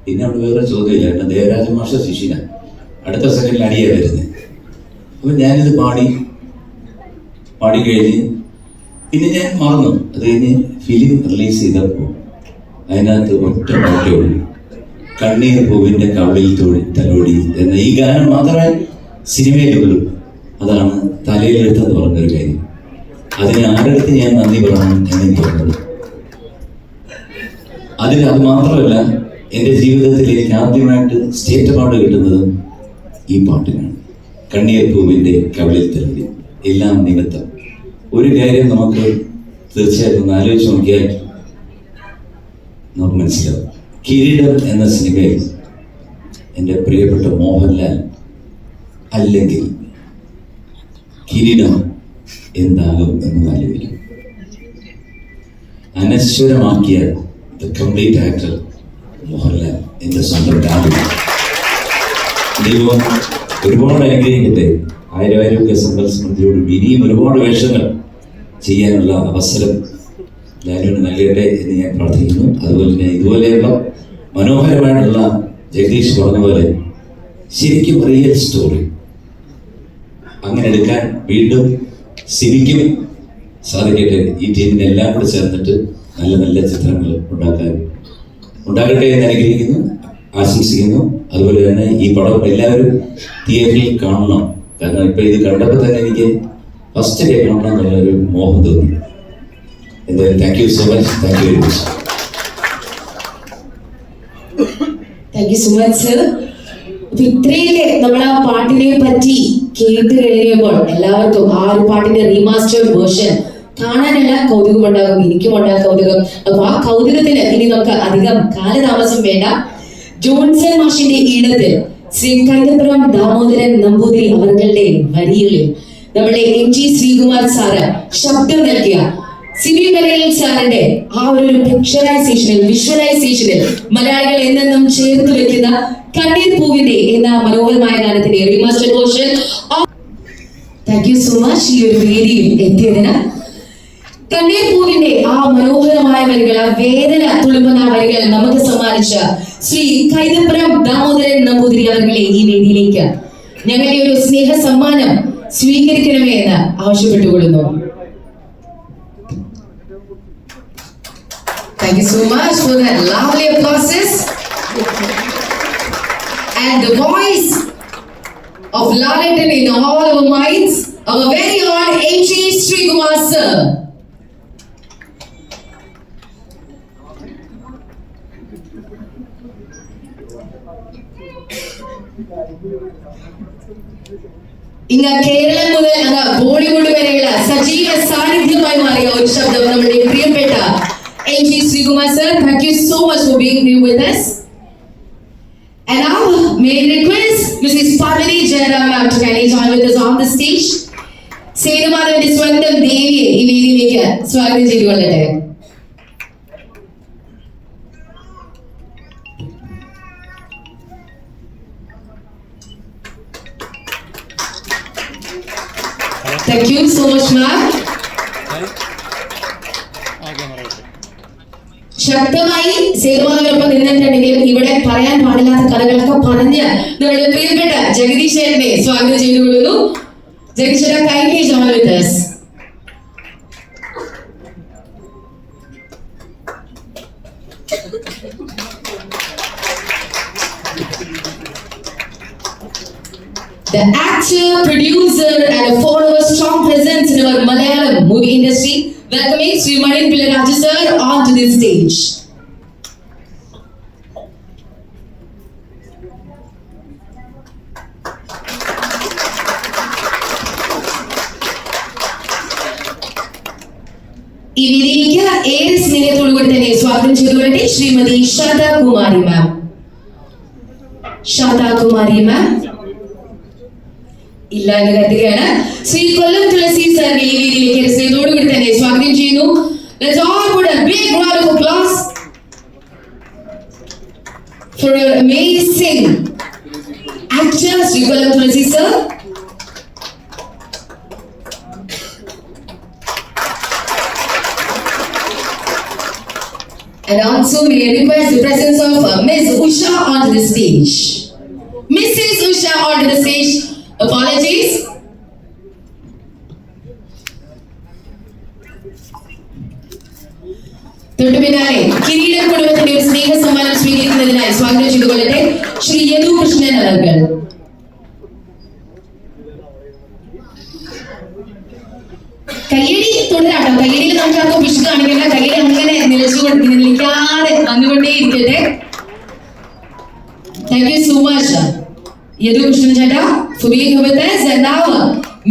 പിന്നെ അവിടെ വേറെ ചോദ്യമില്ല, എന്നെ ദേവരാജ മാഷ ശിഷ്യന അടുത്ത സെക്കൻഡിൽ അടിയാണ് വരുന്നത്. അപ്പം ഞാനിത് പാടിക്കഴിഞ്ഞ് പിന്നെ ഞാൻ മറന്നു. അത് കഴിഞ്ഞ് ഫിലിം റിലീസ് ചെയ്തപ്പോൾ അതിനകത്ത് ഒറ്റ പാട്ടേ ഉള്ളൂ, കണ്ണീർ പൂവിൻ്റെ കവിളിൽ തലോടി എന്ന ഈ ഗാനം മാത്രമേ സിനിമയിലുള്ളൂ. അതാണ് തലയിലെടുത്തെന്ന് പറഞ്ഞൊരു കാര്യം. അതിന് ആരടുത്ത് ഞാൻ നന്ദി പറയണം എന്നെനിക്ക് തോന്നുന്നത്. അത് മാത്രമല്ല, എൻ്റെ ജീവിതത്തിൽ എനിക്ക് ആദ്യമായിട്ട് സ്റ്റേറ്റ് അവാർഡ് കിട്ടുന്നത് ഈ പാട്ടിനാണ്. കണ്ണീർ പൂവിൻ്റെ കവിളിൽ തലോടി. എല്ലാം നിമിത്തം. ഒരു കാര്യം നമുക്ക് തീർച്ചയായിട്ടും ഒന്ന് ആലോചിച്ച് നോക്കിയാൽ നമുക്ക് മനസ്സിലാവും. കിരീടം എന്ന സിനിമയിൽ എൻ്റെ പ്രിയപ്പെട്ട മോഹൻലാൽ അല്ലെങ്കിൽ കിരീടം എന്താകും എന്ന് ആലോചിക്കും. അനശ്വരമാക്കിയ ദ കംപ്ലീറ്റ് ആക്ടർ മോഹൻലാൽ എൻ്റെ സ്വന്തം ഡാഡി. ദൈവം ഒരുപാട് അനുഗ്രഹിക്കട്ടെ. ആയിരം സമ്പൽ സ്മൃതിയോട് ഇനിയും ഒരുപാട് വേഷങ്ങൾ ചെയ്യാനുള്ള അവസരം ലാലുവിന് നൽകട്ടെ എന്ന് ഞാൻ പ്രാർത്ഥിക്കുന്നു. അതുപോലെ തന്നെ ഇതുപോലെയുള്ള മനോഹരമായിട്ടുള്ള ജഗദീഷ് പറഞ്ഞ പോലെ ശരിക്കും റിയൽ സ്റ്റോറി അങ്ങനെ എടുക്കാൻ വീണ്ടും സിനിക്കും സാധിക്കട്ടെ. ഈ ടീമിനെ എല്ലാം കൂടെ ചേർന്നിട്ട് നല്ല നല്ല ചിത്രങ്ങൾ ഉണ്ടാകട്ടെ എന്ന് അനുഗ്രഹിക്കുന്നു, ആശംസിക്കുന്നു. അതുപോലെ തന്നെ ഈ പടം എല്ലാവരും തിയേറ്ററിൽ കാണണം. കാരണം ഇപ്പൊ ഇത് കണ്ടപ്പോൾ തന്നെ എനിക്ക് ഫസ്റ്റ് ഡേ കാണണം എന്നുള്ളൊരു മോഹം തോന്നി. എന്തായാലും thank you so much. Thank you very much. Thank you so much sir. അപ്പൊ ഇത്രയൊക്കെ നമ്മൾ ആ പാട്ടിനെ പറ്റി കേട്ട് കഴിയുമ്പോൾ എല്ലാവർക്കും ആ ഒരു പാട്ടിന്റെ റീമാസ്റ്റേർഡ് വേർഷൻ കാണാനുള്ള കൗതുകം ഉണ്ടാകും. എനിക്കും ഉണ്ടാകും കൗതുകം. അപ്പൊ ആ കൗതുകത്തിന് ഇനി നമുക്ക് അധികം കാലതാമസം വേണ്ട. ജോൺസൺ മാഷിന്റെ ഈണത്തിൽ ശ്രീ കൈതപ്പുറം ദാമോദരൻ നമ്പൂതിരി അവരുടെ വരികളിൽ നമ്മുടെ MG ശ്രീകുമാർ സാറ് ശബ്ദം നൽകിയ സിബി മലയിൽ സാറിന്റെ ആ ഒരു പിക്ചറൈസേഷനിൽ വിഷ്വലൈസേഷനിൽ മലയാളികൾ എന്നെന്നും ചേർത്ത് വെക്കുന്ന കണ്ണീർ പൂവിന്റെ എന്ന മനോഹരമായ ഗാനത്തിന്റെ remaster version. Thank you so much ഈ ഒരു വേദിയിൽ എത്തിയതിന്. കണ്ണീർ പൂവിന്റെ ആ മനോഹരമായ വരികൾ, ആ വേദന തുളുമ്പുന്ന വരികൾ നമുക്ക് സമ്മാനിച്ച ശ്രീ കൈതപ്പുറം ദാമോദരൻ നമ്പൂതിരി അവരുടെ ഈ വേദിയിലേക്ക് ഞങ്ങളുടെ ഒരു സ്നേഹ സമ്മാനം സ്വീകരിക്കണമേ എന്ന് ആവശ്യപ്പെട്ടുകൊള്ളുന്നു. Thank you so much for that lovely applauses. And the voice of Lalaton in all our minds, our very own MG Srikumar sir. ഇങ്ങ കേരളം മുതൽ അങ്ങ് ബോളിവുഡ് വരെയുള്ള സജീവ സാന്നിധ്യമായി മാറിയ ഒരു ശബ്ദം നമ്മുടെ പ്രിയപ്പെട്ട MG Srikumar sir. Thank you so much for being here with us. And now may I request Mrs. Parvati Jairam ma'am to kindly join with us on the stage. സേതുമാധവന്റെ സ്വന്തം ദേവിയെ ഈ വേദിയിലേക്ക് സ്വാഗതം ചെയ്തുകൊള്ളട്ടെ. Thank you so much ma'am. ശക്തമായി സേതുമാധവനൊപ്പം നിന്നിട്ടുണ്ടെങ്കിലും ഇവിടെ പറയാൻ പാടില്ലാത്ത കഥകളൊക്കെ പറഞ്ഞ് നമ്മുടെ പ്രിയപ്പെട്ട ജഗദീഷ് ചേട്ടനെ സ്വാഗതം ചെയ്തുകൊള്ളുന്നു. ജഗദീഷ് ചേട്ടൻ kindly join with us. The actor, producer and a follower strong presence in our Malayalam movie industry. Welcoming Sri Manin Pillaraju sir onto this stage. ഈ വേദിയിലേക്ക് ഏറെ സ്നേഹത്തോടുകൂടി തന്നെ സ്വാഗതം ചെയ്തുകൊള്ളട്ടെ ശ്രീമതി ശാന്താ കുമാരി മാം. ശാന്താ കുമാരി മാം ഇല്ല എന്ന് കരുതുകയാണ്. ശ്രീ കൊല്ലം തുളസി സാറിനെ ഈ വേദിയിലേക്ക് സ്നേഹത്തോടുകൂടി തന്നെ സ്വാഗതം ചെയ്യുന്നു. Let's all put a big round of applause for your amazing actor, Sri Kollam Tulasi sir. And also may I request the presence of Ms. Usha onto the stage. Mrs. Usha onto the stage. Apologies. തൊട്ടു പിന്നാലെ കിരീടം കുടുംബത്തിന്റെ ഒരു സ്നേഹ സമ്മാനം സ്വീകരിക്കുന്നതിനായി സ്വാഗതം ചെയ്തുകൊള്ളട്ടെ ശ്രീ യദു കൃഷ്ണൻ അവർ. കയ്യടി തുടരാട്ടോ. കയ്യടിയിൽ നമുക്ക് ആർക്കും പിശു കാണിക്കണ്ട. കയ്യടി അങ്ങനെ നിലക്കാതെ വന്നുകൊണ്ടേ ഇരിക്കട്ടെ. Thank you so much, Yadu Krishnan Chetta, for being here with us. And now,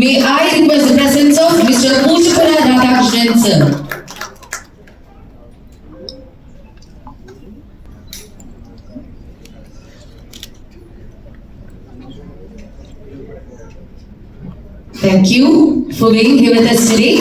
may I request the presence of Mr. Pujapala Radhakrishnan sir. Thank you for being here with us today.